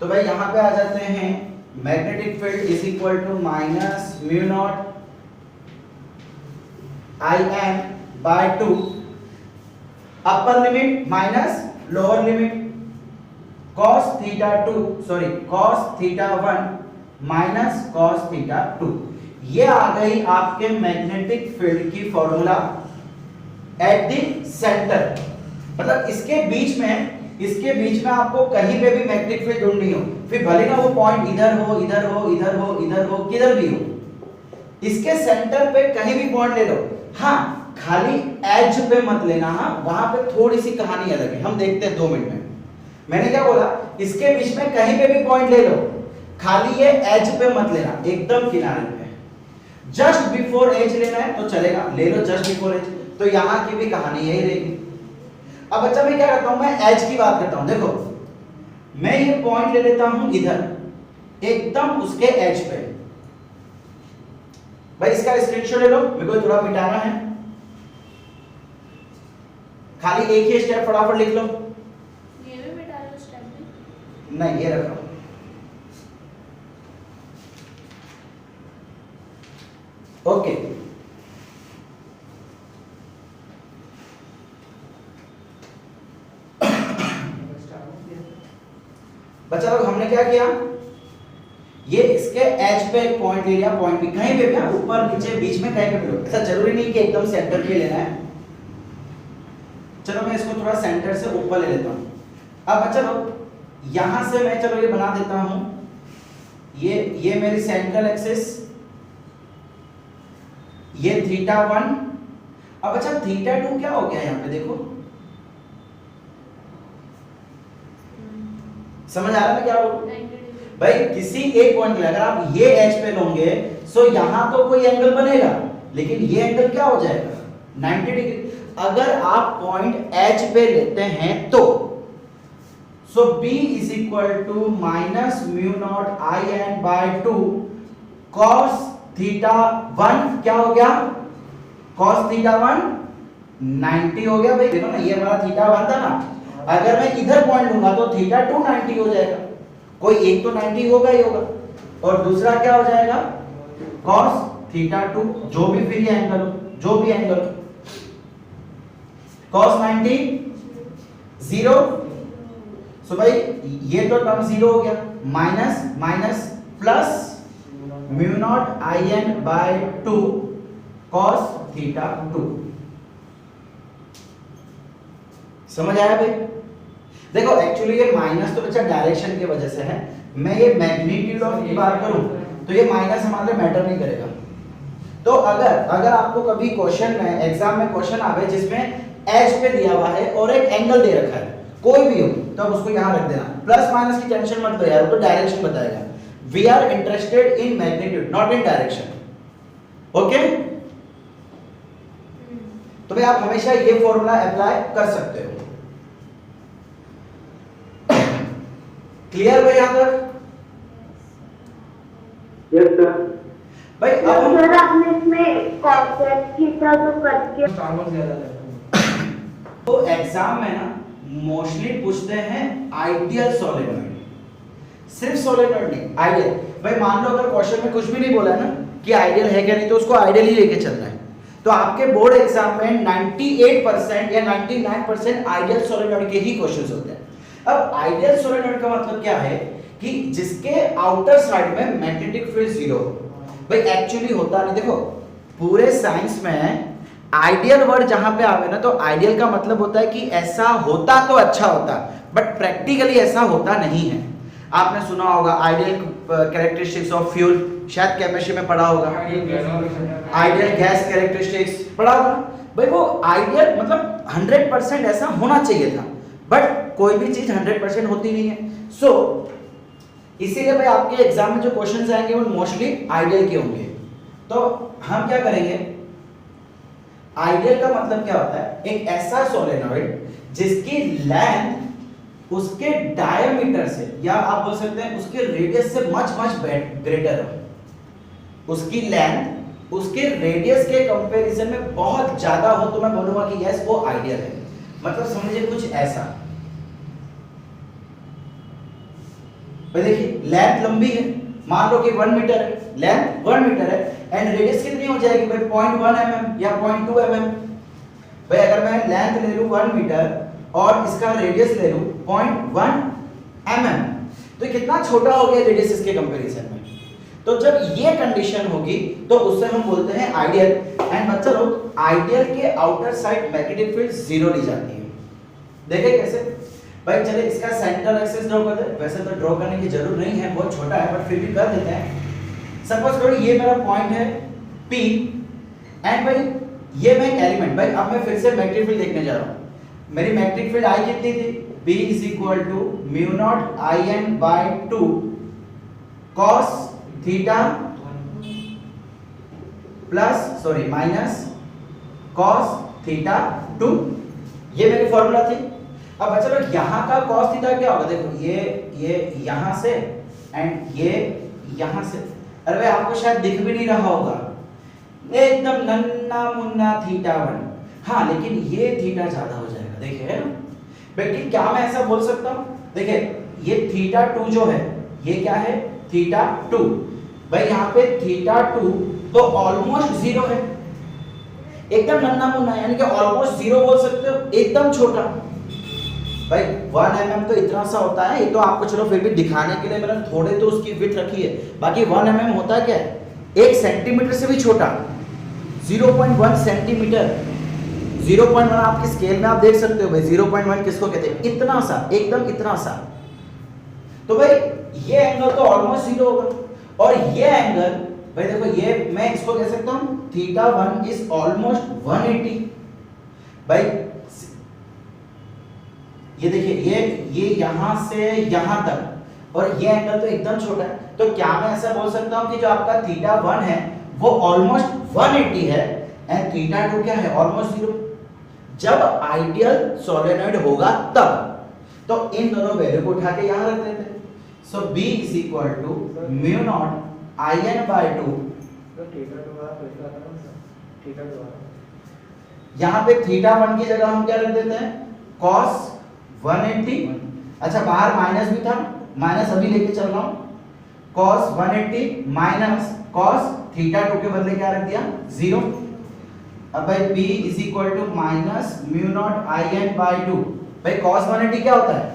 तो भाई यहां पे आ जाते हैं, magnetic field is equal to minus mu naught I N by 2, upper limit minus lower limit cos theta 2 sorry cos theta 1 minus cos theta 2। ये आ गई आपके मैग्नेटिक फील्ड की फॉर्मूला एट द सेंटर। मतलब इसके बीच में आपको कहीं पे भी मैग्नेटिक फील्ड ढूंढनी हो, फिर भले ना वो पॉइंट इधर हो इधर हो इधर हो इधर हो किधर भी हो, इसके सेंटर पे कहीं भी पॉइंट ले लो। हाँ खाली एज पे मत लेना, हाँ वहां पे थोड़ी सी कहानी अलग है, हम देखते हैं 2 मिनट में। मैंने क्या बोला, इसके बीच में कहीं पे भी पॉइंट ले लो, खाली ये एज पे मत लेना, एकदम किनारे पे। जस्ट बिफोर एज लेना है तो चलेगा, ले लो जस्ट बिफोर एज, तो यहां की भी कहानी यही रहेगी। अब बच्चा मैं क्या करता हूं, मैं एज की बात करता हूं। देखो मैं ये पॉइंट ले लेता हूं इधर, एकदम उसके एज पे। भाई इसका स्क्रीनशॉट ले लो, मेरे को थोड़ा मिटाना है, खाली एक ही स्टेप फटाफट लिख लो। ये भी मिटा लो स्टेप में। नहीं ये रखो, ओके। बच्चा लोग हमने क्या किया, ये इसके एज पे एक पॉइंट ले लिया, पॉइंट भी कहीं पे भी, ऊपर नीचे बीच में कहीं पे भी लो, ऐसा जरूरी नहीं कि एकदम सेंटर पे लेना है। चलो मैं इसको थोड़ा सेंटर से ऊपर ले लेता हूं। अब बच्चा लोग यहां से मैं चलो ये बना देता हूं, ये मेरी सेंट्रल एक्सिस, ये थीटा 1। अब अच्छा थीटा 2 क्या हो गया यहां पे देखो, समझ आ रहा है क्या बोल भाई, किसी एक पॉइंट पे अगर आप ये एज पे लोगे सो यहां तो कोई एंगल बनेगा, लेकिन ये एंगल क्या हो जाएगा 90 डिग्री। अगर आप पॉइंट एच पे लेते हैं तो so B is equal to minus mu naught I N by 2 cos theta 1 क्या हो गया, cos थीटा 1 90 हो गया। भाई देखो ना ये हमारा थीटा 1 था ना, अगर मैं इधर पॉइंट लूंगा तो थीटा 2 90 हो जाएगा, कोई एक तो 90 होगा ही होगा, और दूसरा क्या हो जाएगा cos थीटा 2, जो भी फिर ये एंगल हो, जो भी एंगल cos 90 0। सो भाई ये तो टर्म 0 हो गया, minus minus plus mu naught I N by 2 cos theta 2। समझ आया भाई? देखो एक्चुअली ये माइनस तो बच्चा डायरेक्शन की वजह से है, मैं ये मैग्नीट्यूड ऑफ की बात करूं तो ये माइनस हमारे मैटर नहीं करेगा। तो अगर आपको कभी क्वेश्चन में एग्जाम में क्वेश्चन आवे जिसमें एज पे दिया हुआ है और एक एंगल दे रखा है, कोई भी हो तो आप उसको यहां रख देना, प्लस माइनस की टेंशन मत लो यार, वो तो डायरेक्शन बताएगा। We are interested in magnitude not in direction, okay. तो भाई आप हमेशा ये फॉर्मूला अप्लाई कर सकते हो। क्लियर भाई यहां तक? Yes sir. भाई अब सर आपने इसमें कॉन्सेप्ट थीटा जो करके कार्बन ज्यादा लगता है। तो एग्जाम में ना मोस्टली पूछते हैं आइडियल सोलेनॉइड, सिर्फ सोलेनॉइड नहीं आइडियल। भाई मान लो अगर क्वेश्चन में कुछ भी नहीं बोला है ना कि आइडियल है क्या नहीं, तो उसको आइडियल ही लेके चलना है। तो आपके बोर्ड एग्जाम में 98% या 99% आइडियल सोलेनॉइड के ही क्वेश्चंस होते हैं। अब आइडियल सोलेनॉइड का मतलब क्या है कि जिसके आउटर साइड में मैग्नेटिक फील्ड 0। भाई एक्चुअली होता नहीं, देखो पूरे साइंस में आइडियल वर्ड जहां पे आवे ना तो आइडियल का मतलब होता है कि ऐसा होता तो अच्छा होता, बट प्रैक्टिकली ऐसा होता नहीं है। आपने सुना होगा आइडियल कैरेक्टरिस्टिक्स ऑफ फ्यूल, शायद केमिस्ट्री में पढ़ा होगा, आइडियल गैस कैरेक्टरिस्टिक्स पढ़ा होगा भाई। वो आइडियल मतलब 100% ऐसा होना चाहिए था, बट कोई भी चीज 100% होती नहीं है। सो इसीलिए भाई आपके एग्जाम में जो क्वेश्चंस आएंगे वो मोस्टली आइडियल के होंगे। तो हम क्या करेंगे, आइडियल का मतलब क्या होता है, एक ऐसा सोलेनॉइड जिसकी लेंथ उसके डायमीटर से, या आप बोल सकते हैं उसके रेडियस से मच ग्रेटर हो। उसकी लेंथ उसके रेडियस के कंपैरिजन में बहुत ज्यादा हो तो मैं बोलूंगा कि यस वो आइडियल है। मतलब समझिए कुछ ऐसा, भाई देखिए लेंथ लंबी है, मान लो कि 1 मीटर है, लेंथ 1 मीटर है एंड रेडियस कितनी हो जाएगी भाई 0.1 mm या 0.2 mm। भाई अगर मैं लेंथ ले लूं 1 मीटर और इसका रेडियस ले लूं 0.1 mm, तो कितना छोटा हो गया रेडियस इसके कंपैरिजन में। तो जब ये कंडीशन होगी तो उससे हम बोलते हैं आइडियल। एंड बच्चा लोग आइडियल के आउटर साइड मैग्नेटिक फील्ड 0 ली जाती है। देखें कैसे भाई, चले इसका सेंटर एक्सिस ड्रॉ कर दे। वैसे तो ड्रॉ करने की जरूरत नहीं है, बहुत छोटा है, बट फिर भी कर देते हैं। सपोज करो ये मेरा पॉइंट है P एंड भाई ये मैं एक एलिमेंट, भाई अब मैं फिर से मैग्नेटिक फील्ड देखने जा रहा हूं। मेरी मैग्नेटिक फील्ड I कितनी थी, B = μ0 In/2 cos theta minus cos theta 2, ये मेरी फॉर्मूला थी। अब बच्चा लोग यहाँ का cos थीटा क्या होगा, देखो ये यहाँ से एंड ये यहाँ से। अरे भाई आपको शायद दिख भी नहीं रहा होगा, एकदम नन्ना मुन्ना थीटा 1। हाँ लेकिन ये थीटा ज्यादा हो जाएगा, देखिए है ना। लेकिन क्या मैं ऐसा बोल सकता हूँ, देखिए ये थीटा 2 जो है ये क्या है थीटा 2। भाई यहाँ पे थीटा 2 तो ऑलमोस्ट 0 है, एकदम नन्ना मुन्ना, यानी कि ऑलमोस्ट 0 बोल सकते हो, एकदम छोटा। भाई 1 mm तो इतना सा होता है, ये तो आपको चलो फिर भी दिखाने के लिए मैंने थोड़े तो उसकी विड्थ रखी है, बाकी 1 mm होता क्या है 1 सेंटीमीटर से भी छोटा, 0.1 सेंटीमीटर। 0.1 आपकी स्केल में आप देख सकते हो भाई, 0.1 किसको कहते हैं, इतना सा, एकदम इतना सा। तो भाई ये एंगल तो ऑलमोस्ट 0 होगा, और ये एंगल भाई देखो ये मैं इसको कह सकता हूं थीटा 1 इज ऑलमोस्ट 180। भाई ये देखिए ये यहां से यहां तक, और ये एंगल तो एकदम छोटा है। तो क्या मैं ऐसा बोल सकता हूं कि जो आपका थीटा 1 है वो ऑलमोस्ट 180 है एंड थीटा 2 क्या है ऑलमोस्ट 0। जब आइडियल सोलेनॉइड होगा तब, तो इन दोनों वैल्यू को उठा के यहां रख देते हैं। सो B = μ0 In/2। यहां पे थीटा 1 की जगह हम क्या रख देते हैं cos 180। अच्छा बाहर माइनस भी था, माइनस अभी लेके चल रहा हूं, cos 180 माइनस cos थीटा 2 के बदले क्या रख दिया 0। अब भाई B = -μ0 In/2। भाई cos 180 क्या होता है,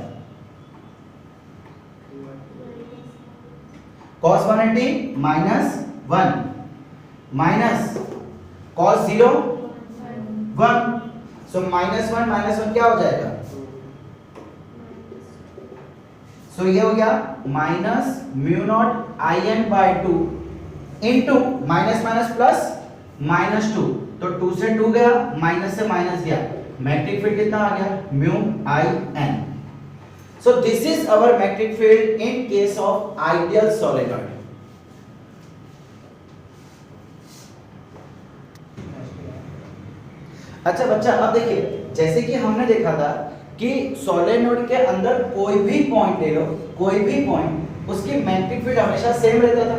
cos 180 -1 माइनस cos 0 1। सो -1 क्या हो जाएगा, सो ये हो गया -μ0 In/2 इनटू माइनस प्लस -2। तो 2 से 2 गया, माइनस से माइनस गया, मैग्नेटिक फील्ड कितना आ गया μIN। So this is our magnetic field in case of ideal solenoid. अच्छा बच्चा अब देखिए, जैसे कि हमने देखा था कि सोलेनॉइड के अंदर कोई भी पॉइंट ले लो, कोई भी पॉइंट, उसकी मैग्नेटिक फील्ड हमेशा सेम रहता था।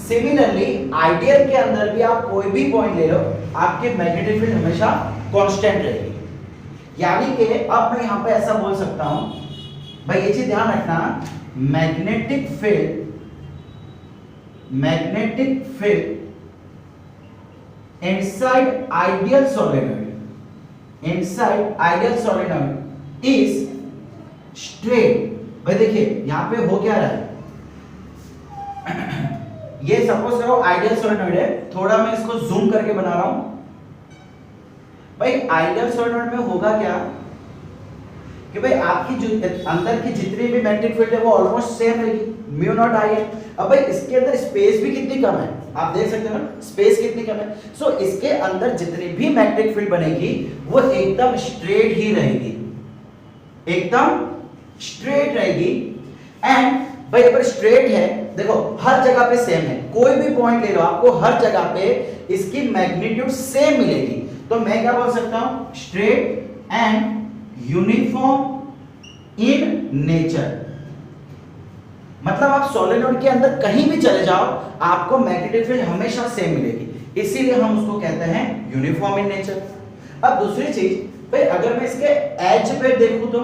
सिमिलरली आइडियल के अंदर भी आप कोई भी पॉइंट ले लो, आपकी मैग्नेटिक फील्ड हमेशा कांस्टेंट रहेगी। यानी कि अब मैं यहां पे ऐसा बोल सकता हूं भाई, ये चीज ध्यान रखना, magnetic field inside ideal solenoid is straight. भाई देखिए यहां पे हो क्या रहा है, ये सपोज करो आइडियल सोलेनॉइड है, थोड़ा मैं इसको जूम करके बना रहा हूं। भाई आइडियल सोलेनॉइड में होगा क्या कि भाई आपकी जो अंदर की जितनी भी मैग्नेटिक फील्ड है वो ऑलमोस्ट सेम रहेगी, म्यू नॉट आई एन। अब भाई इसके अंदर स्पेस भी कितनी कम है, आप देख सकते हो ना स्पेस कितनी कम है। सो इसके अंदर जितनी भी मैग्नेटिक फील्ड बनेगी वो एकदम स्ट्रेट ही रहेगी, एकदम स्ट्रेट रहेगी। एंड भाई अगर स्ट्रेट है, देखो हर जगह पे सेम है, कोई भी पॉइंट ले लो आपको हर जगह पे इसकी मैग्नीट्यूड सेम मिलेगी। तो मैं क्या बोल सकता हूं, straight and uniform in nature. मतलब आप सोलेनॉइड के अंदर कहीं भी चले जाओ आपको मैग्नेटिक फील्ड हमेशा सेम मिलेगी, इसीलिए हम उसको कहते हैं यूनिफॉर्म इन नेचर। अब दूसरी चीज भाई अगर मैं इसके एज पे देखूं तो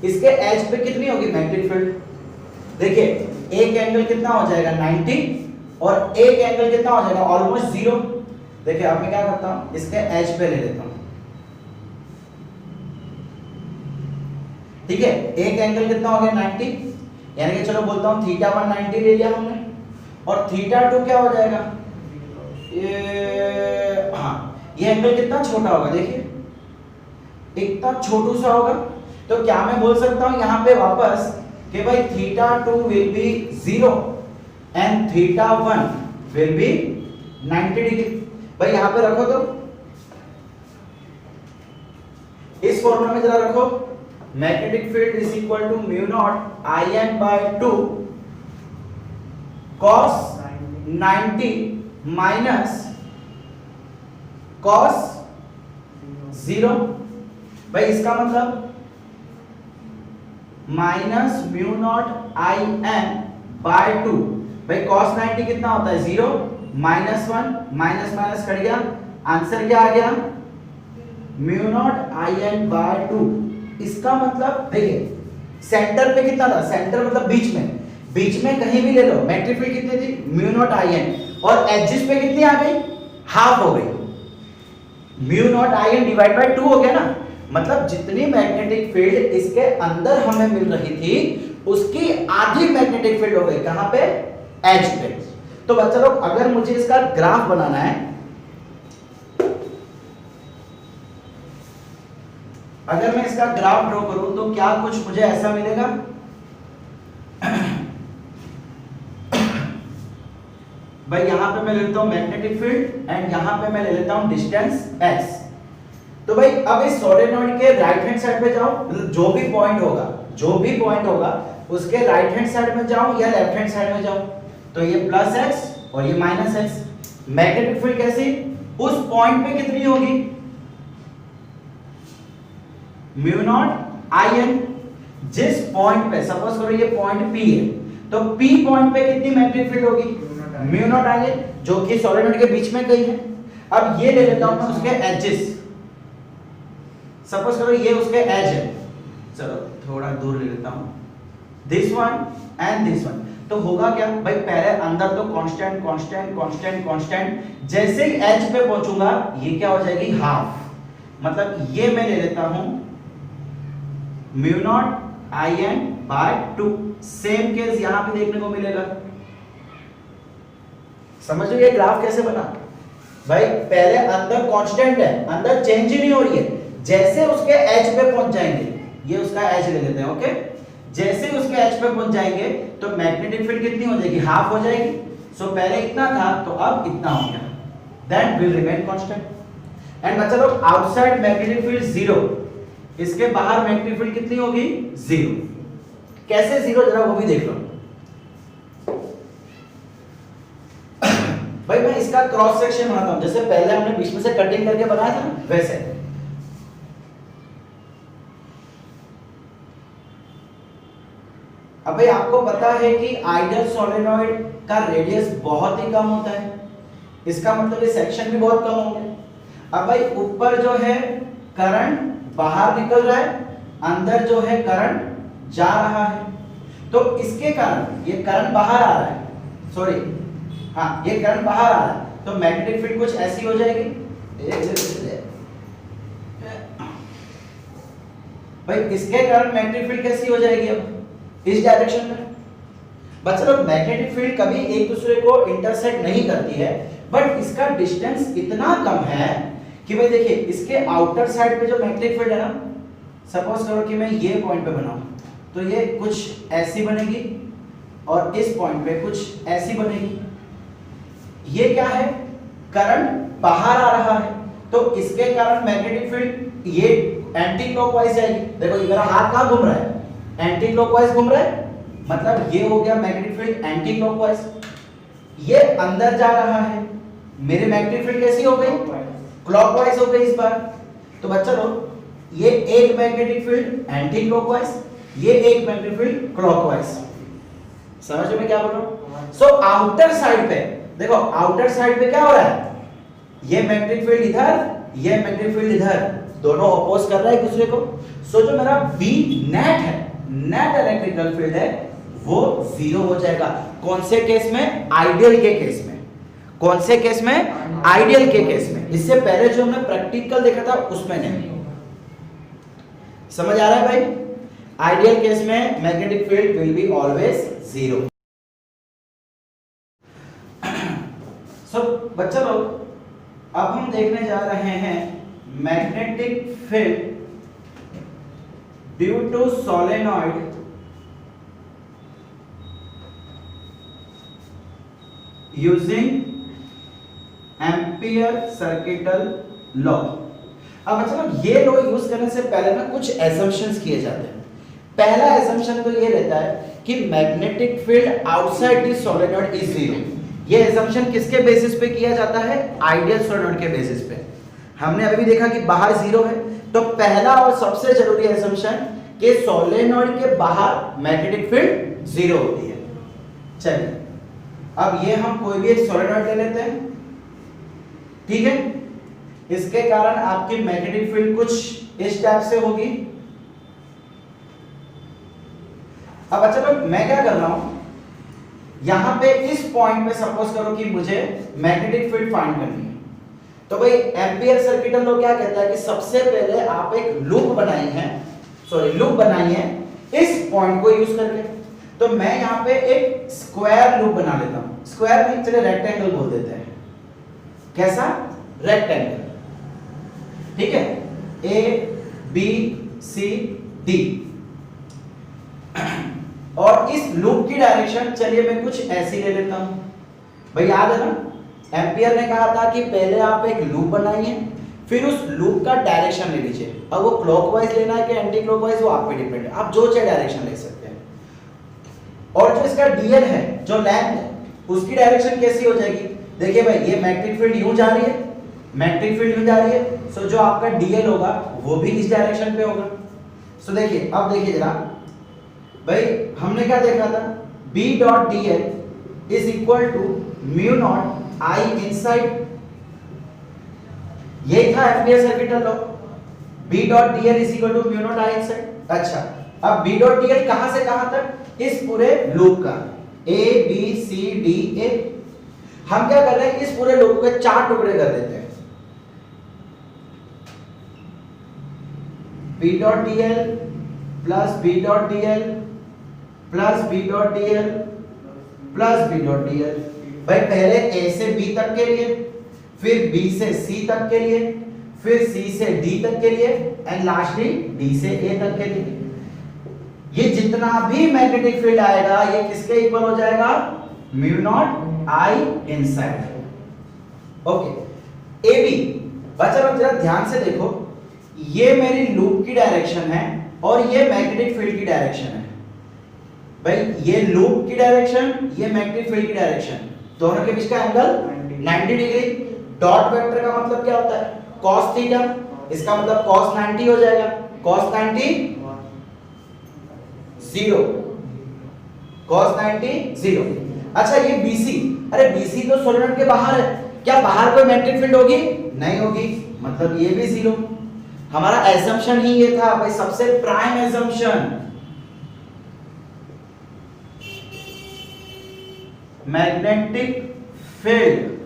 इसके एज पे कितनी होगी मैग्नेटिक फील्ड, देखिए एक एंगल कितना हो जाएगा 90 और एक एंगल कितना हो जाएगा ऑलमोस्ट 0। देखिए अब मैं क्या करता हूं, इसके एज पे ले लेता हूं, ठीक है। एक एंगल कितना हो गया 90, यानी कि चलो बोलता हूं θ1 90 ले लिया हमने, और θ2 क्या हो जाएगा, ये हाँ ये एंगल कितना छोटा होगा, देखिए इतना छोटू सा होगा। तो क्या मैं बोल सकता हूं यहां पे वापस कि भाई θ2 will be 0 and θ1 will be 90 degree. भाई यहां पे रखो तो इस फॉर्मूला में जरा रखो, magnetic field is equal to mu naught I N by 2 cos 90 minus cos 0। भाई इसका मतलब minus mu naught I N by 2। भाई cos 90 कितना होता है 0, -1 माइनस माइनस कट गया, आंसर क्या आ गया mu naught I N by 2। इसका मतलब देखिए सेंटर पे कितना था, सेंटर मतलब बीच में कहीं भी ले लो मैग्नेटिक फील्ड कितनी थी म्यू नॉट आई एन, और एजेस पे कितनी आ गई, हाफ हो गई, mu naught I N divide by 2 हो गया ना। मतलब जितनी मैग्नेटिक फील्ड इसके अंदर हमें मिल रही थी उसकी आधी मैग्नेटिक फील्ड हो गई कहां पे, एज पे। तो बच्चा लोग अगर मुझे इसका ग्राफ बनाना है, अगर मैं इसका ग्राफ ड्रॉ करूं तो क्या कुछ मुझे ऐसा मिलेगा, भाई यहां पे मैं ले लेता हूं मैग्नेटिक फील्ड एंड यहां पे मैं ले लेता हूं डिस्टेंस x। तो भाई अब इस सोलेनॉइड के राइट हैंड साइड पे जाओ, मतलब जो भी पॉइंट होगा उसके राइट हैंड साइड में जाऊं या लेफ्ट हैंड साइड में जाऊं, तो ये प्लस x और ये माइनस x। मैग्नेटिक फील्ड कैसी, उस पॉइंट पे कितनी होगी म्यू नॉट आई एन। जिस पॉइंट पे सपोज करो ये पॉइंट P है, तो P पॉइंट पे कितनी मैग्नेटिक फील्ड होगी म्यू नॉट आई एन, जो कि सोलेनॉइड के बीच में कहीं है। अब ये ले लेता हूं मैं उसके एजेस, सपोज करो ये उसके एज है, चलो थोड़ा दूर ले लेता हूं, this one and this one. तो होगा क्या भाई, पहले अंदर तो कांस्टेंट कांस्टेंट कांस्टेंट कांस्टेंट, जैसे ही एज पे पहुंचूंगा ये क्या हो जाएगी हाफ। मतलब ये मैं ले लेता हूं mu naught I N by 2। Same case यहां पे देखने को मिलेगा। समझ लो ये ग्राफ कैसे बना, भाई पहले अंदर कांस्टेंट है, अंदर चेंज ही नहीं हो रही है, जैसे उसके एज पे पहुंच जाएंगे, ये उसका एज ले लेते हैं ओके, जैसे उसके एज पे पहुंच जाएंगे तो मैग्नेटिक फील्ड कितनी हो जाएगी, हाफ हो जाएगी। सो पहले इतना था तो अब इतना हो गया, that will remain constant. And बच्चा लोग आउटसाइड मैग्नेटिक फील्ड 0, इसके बाहर मैग्नेटिक फील्ड कितनी होगी 0। कैसे 0 जरा वो भी देख लो। भाई मैं इसका क्रॉस सेक्शन बनाता हूं, जैसे पहले हमने बीच में से कटिंग करके बनाया था ना वैसे। अब भाई आपको पता है कि आइडियल सोलेनॉइड का रेडियस बहुत ही कम होता है, इसका मतलब ये सेक्शन भी बहुत कम होंगे। अब भाई ऊपर जो है करंट बाहर निकल रहा है, अंदर जो है करंट जा रहा है, तो इसके कारण ये करंट बाहर आ रहा है, सॉरी हाँ ये करंट बाहर आ रहा है, तो मैग्नेटिक फील्ड कुछ ऐसी हो जाएगी। भाई इसके कारण मैग्नेटिक फील्ड कैसी हो जाएगी अब इस डायरेक्शन में। बच्चा लोग मैग्नेटिक फील्ड कभी एक दूसरे को इंटरसेक्ट नहीं करती है, बट इसका डिस्टेंस इतना कम है कि भाई देखिए इसके आउटर साइड पे जो मैग्नेटिक फील्ड है ना, सपोज करो कि मैं ये पॉइंट पे बनाऊं, तो ये कुछ ऐसी बनेगी और इस पॉइंट पे कुछ ऐसी बनेगी। ये क्या है, करंट बाहर आ रहा है, तो इसके कारण मैग्नेटिक फील्ड ये एंटी क्लॉकवाइज जाएगी। देखो ये मेरा हाथ कहां घूम रहा है, एंटी क्लॉकवाइज घूम रहा है, मतलब ये हो गया मैग्नेटिक फील्ड एंटी क्लॉकवाइज। ये अंदर जा रहा है, मेरी मैग्नेटिक फील्ड कैसी हो गई, क्लॉकवाइज हो गई इस बार। तो बच्चा लोग ये एक मैग्नेटिक फील्ड एंटी क्लॉकवाइज, ये एक मैग्नेटिक फील्ड क्लॉकवाइज। समझ में क्या बोल रहा हूं? सो आउटर साइड पे देखो, आउटर साइड पे क्या हो रहा है, ये मैग्नेटिक फील्ड इधर, ये मैग्नेटिक फील्ड इधर, दोनों अपोज कर रहा है एक दूसरे को। सो जो मेरा बी नेट है, नेट इलेक्ट्रिकल फील्ड है, वो जीरो हो जाएगा। कौन से केस में, आइडियल के केस में। कौन से केस में, आइडियल के केस में। इससे पहले जो हमने प्रैक्टिकल देखा था उसमें नहीं। समझ आ रहा है भाई? आइडियल केस में magnetic field will be always zero. So बच्चा लोग, अब हम देखने जा रहे हैं magnetic field due to solenoid using Ampere circuital law. अब बच्चा लोग, ये लॉ यूज करने से पहले ना कुछ एजम्पशंस किए जाते हैं। पहला एजम्पशन तो ये रहता है कि magnetic field outside the solenoid is zero. ये एजम्पशन किसके बेसिस पे किया जाता है, आइडियल सोलेनॉइड के बेसिस पे। हमने अभी भी देखा कि बाहर जीरो है, तो पहला और सबसे जरूरी एजम्पशन कि सोलेनॉइड के बाहर मैग्नेटिक फील्ड जीरो होती है। चलिए, अब ये हम कोई भी एक सोलेनॉइड ले लेते हैं, ठीक है। इसके कारण आपकी मैग्नेटिक फील्ड कुछ इस टाइप से होगी। अब अच्छा लोग, मैं क्या कर रहा हूं, यहां पे इस पॉइंट पे सपोज करो कि मुझे मैग्नेटिक फील्ड फाइंड करनी है। तो भाई एम्पियर सर्किटल लॉ क्या कहता है कि सबसे पहले आप एक लूप बनाई है इस पॉइंट को यूज करके। तो मैं यहां पे एक स्क्वायर लूप बना लेता हूं। स्क्वायर नहीं, चलिए रेक्टेंगल बोल देते हैं। कैसा, रेक्टेंगल, ठीक है। ए बी सी डी, और इस लूप की डायरेक्शन चलिए मैं कुछ ऐसी ले लेता हूं। भाई याद है ना, एम्पियर ने कहा था कि पहले आप एक लूप बनाइए, फिर उस लूप का डायरेक्शन ले लीजिए। अब वो क्लॉकवाइज लेना है कि एंटी क्लॉकवाइज, वो आप पे डिपेंड है, आप जो चाहे डायरेक्शन ले सकते हैं। और जो इसका डीएल है, जो लेंथ है, उसकी डायरेक्शन कैसी हो जाएगी। देखिए भाई, ये मैग्नेटिक फील्ड यूं जा रही है, मैग्नेटिक फील्ड यूं जा रही है, सो जो आपका डीएल होगा वो भी इस डायरेक्शन पे होगा। सो देखिए, अब देखिए जरा भाई, हमने क्या देखा था, B dot dl is equal to mu naught I inside. यही था Ampere circuital law, B dot dl is equal to mu naught I inside. अच्छा, अब B डॉट dl कहां से कहां तक, इस पूरे लूप का A B C D A। हम क्या कर रहे हैं, इस पूरे लूप के 4 टुकड़े कर देते हैं। B dot dl plus B dot dl plus B dot dl plus B dot dl। भाई पहले A से B तक के लिए, फिर B से C तक के लिए, फिर C से D तक के लिए, एंड लास्टली D से A तक के लिए। ये जितना भी मैग्नेटिक फील्ड आएगा ये किसके इक्वल हो जाएगा, mu naught I inside. Okay, AB। बच्चा लोग जरा ध्यान से देखो, ये मेरी लूप की डायरेक्शन है और ये मैग्नेटिक फील्ड की डायरेक्शन है। भाई ये लूप की डायरेक्शन, ये मैग्नेटिक फील्ड की डायरेक्शन, दोनों के बीच का एंगल 90 डिग्री। डॉट वेक्टर का मतलब क्या होता है, cos थीटा, इसका मतलब cos 90 हो जाएगा। cos 90 0, cos 90 0। अच्छा, ये BC, अरे BC तो सोलेनॉइड के बाहर है, क्या बाहर कोई मैग्नेटिक फील्ड होगी, नहीं होगी, मतलब ये भी 0। हमारा एजम्पशन ही ये था भाई, सबसे prime assumption, magnetic field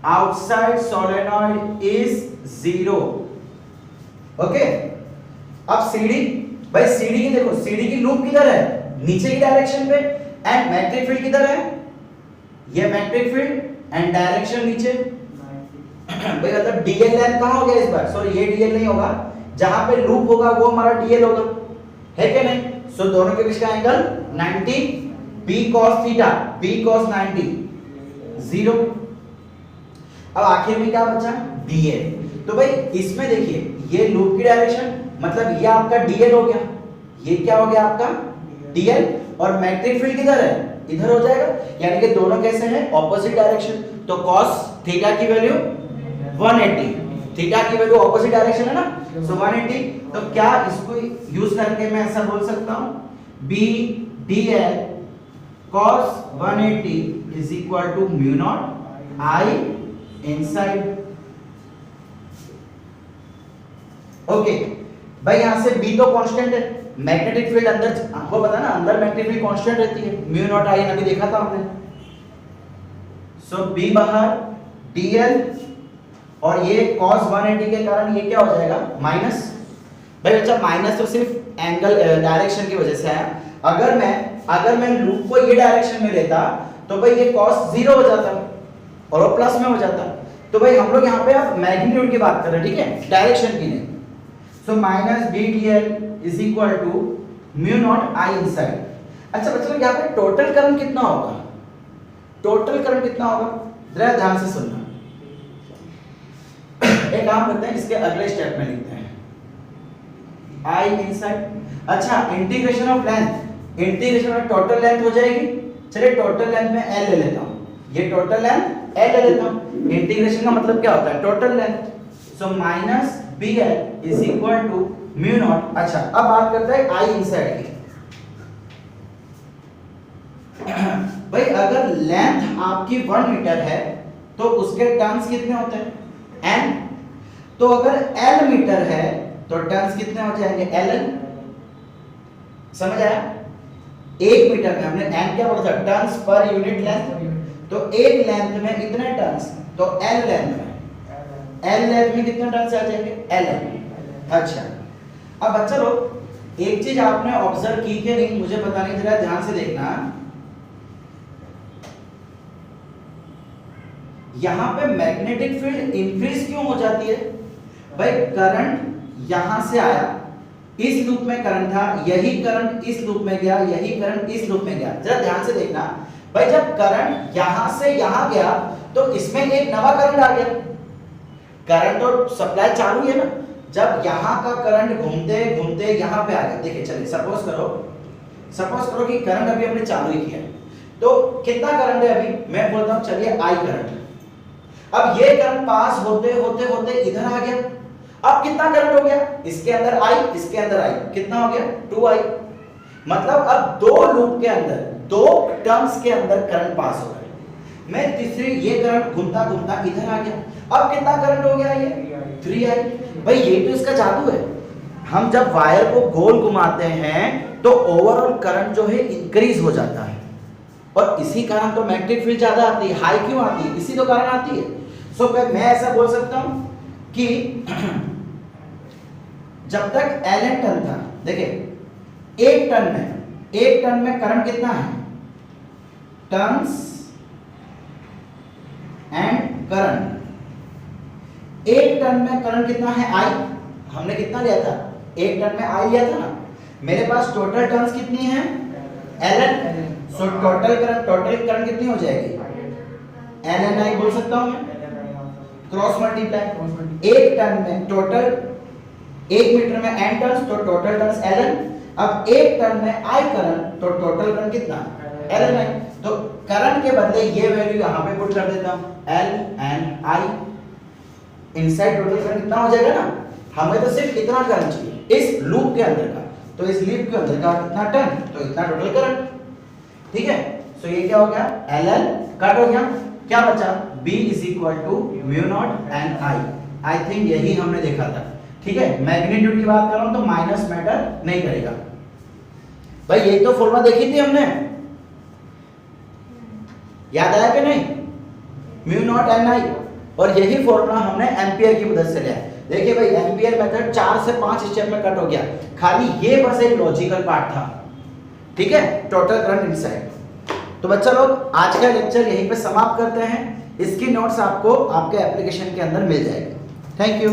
outside solenoid is 0। Okay, अब CD, भाई CD की देखो, CD की लूप किधर है, नीचे की डायरेक्शन पे, एंड मैग्नेटिक फील्ड किधर है, ये मैग्नेटिक फील्ड एंड डायरेक्शन नीचे। भाई मतलब DL लेंथ कहां हो गया इस बार, सॉरी ये DL नहीं होगा, जहां पे लूप होगा वो हमारा डीएल होगा, है कि नहीं? सो दोनों के बीच का angle 90, b cos theta, b cos 90 0। अब आखिर में क्या बचा? dl। तो भाई इसमें देखिए ये लूप की डायरेक्शन, मतलब ये आपका dl हो गया, ये क्या हो गया आपका dl, और मैग्नेटिक फील्ड किधर है? इधर हो जाएगा, यानी कि दोनों कैसे हैं? Opposite direction. तो cos थीटा की वैल्यू 180, थीटा की वैल्यू ऑपोजिट डायरेक्शन है ना, सो 180। तो क्या इसको यूज करके मैं ऐसा बोल सकता हूं b dl cos 180 is equal to mu naught I inside। Okay भाई, यहां से b तो कांस्टेंट है, मैग्नेटिक फील्ड अंदर, आपको पता ना अंदर मैग्नेटिक फील्ड कांस्टेंट रहती है, mu naught I अभी देखा था हमने। सो b बाहर dl, और ये cos 180 के कारण ये क्या हो जाएगा? माइनस। भाई बच्चा माइनस तो सिर्फ एंगल डायरेक्शन की वजह से आया, अगर मैं लूप को ये डायरेक्शन में लेता तो भाई ये cos 0 हो जाता और वो प्लस में हो जाता। तो भाई हम लोग यहाँ पे अब मैग्नीट्यूड की बात कर रहे हैं, ठीक है, डायरेक्शन की नहीं। So minus B D L is equal to mu naught I inside. अच्छा बच्चों यहाँ पे टोटल करंट कितना होगा? टोटल करंट कितना होगा? जरा ध्यान से सुनना। एक काम करते हैं, इसके अगले स्टेप में लिखते हैं आई इनसाइड। अच्छा integration of length, integration of total length हो जाएगी। चलिए टोटल लेंथ में एल ले लेता हूं, ये टोटल लेंथ एल ले लेता हूं। इंटीग्रेशन का मतलब क्या होता है? Total length. So minus B L is equal to mu naught. अच्छा अब बात करते हैं आई इनसाइड की। भाई अगर लेंथ आपकी 1 मीटर है तो उसके टर्न्स कितने होते हैं? n। तो अगर l मीटर है तो टर्न्स कितने हो जाएंगे? ln। समझ आया? 1 मीटर में हमने n क्या बोला था? Turns per unit length. तो एक लेंथ में इतने टर्न्स, तो l लेंथ में कितने टर्न्स आ जाएंगे? ln। अच्छा अब बच्चा लोग एक चीज आपने ऑब्जर्व की कि नहीं मुझे पता नहीं, जरा ध्यान से देखना। यहां पे मैग्नेटिक फील्ड इंक्रीज क्यों हो जाती है? भाई करंट यहां से आया, इस लूप में करंट था, यही करंट इस लूप में गया, यही करंट इस लूप में गया। जरा ध्यान से देखना भाई, जब करंट यहां से यहां गया तो इसमें एक नवा करंट आ गया। करंट और सप्लाई चालू है ना, जब यहां का करंट घूमते घूमते यहां पे आ गया। देखिए चलिए सपोज करो कि करंट अभी हमने चालू ही किया, तो कितना करंट है अभी? मैं बोलता हूं चलिए आई करंट। अब ये करंट पास होते होते होते इधर आ गया। अब कितना करंट हो गया? इसके अंदर आई, इसके अंदर आई, कितना हो गया? 2i। मतलब अब दो लूप के अंदर, दो टर्म्स के अंदर करंट पास हो गया। मैं तीसरी, ये करंट घूमता घूमता इधर आ गया। अब कितना करंट हो गया? ये 3i। भाई ये तो इसका जादू है। हम जब वायर को गोल घुमाते हैं तो ओवरऑल करंट जो है इंक्रीज हो जाता है, और इसी कारण तो मैग्नेटिक फील्ड ज्यादा आती है। हाई क्यों आती है? इसी तो कारण आती है। सो मैं ऐसा बोल सकता हूं कि जब तक ln टर्न था, देखिए एक टर्न में करंट कितना है? Turns and current. एक टर्न में करंट कितना है? i। हमने कितना लिया था? एक टर्न में i लिया था ना। मेरे पास टोटल टर्न्स कितनी है? ln। सो टोटल करंट कितनी हो जाएगी? ln i बोल सकता हूं मैं, क्रॉस मल्टीप्लाई। एक टर्न में टोटल, 1 मीटर में n टर्न्स, तो टोटल टर्न्स ln। अब एक टर्न में i करंट, तो टोटल करंट कितना? ln i। तो करंट के बदले ये वैल्यू यहां पे पुट कर देता हूं, ln i। Inside total current कितना हो जाएगा ना? हमें तो सिर्फ इतना करंट चाहिए इस लूप के अंदर का, तो इस लूप के अंदर का कितना टर्न, तो इतना टोटल करंट। ठीक है, सो ये क्या हो गया? ln कट हो गया, क्या बचा? b is equal to mu naught and i। I think यही हमने देखा था। ठीक है, मैग्नीट्यूड की बात कर रहा हूं तो माइनस मैटर नहीं करेगा। भाई ये तो फॉर्मूला देखी थी हमने, याद आया कि नहीं? म्यू नॉट एंड i, और यही फॉर्मूला हमने एम्पियर की मदद से लिया। देखिए भाई एम्पियर मेथड 4 से 5 स्टेप में कट हो गया, खाली ये बस एक लॉजिकल पार्ट था। ठीक है, टोटल करंट इनसाइड। तो बच्चा लोग आज का लेक्चर यहीं पे समाप्त करते हैं। इसकी नोट्स आपको आपके एप्लीकेशन के अंदर मिल जाएगी। Thank you.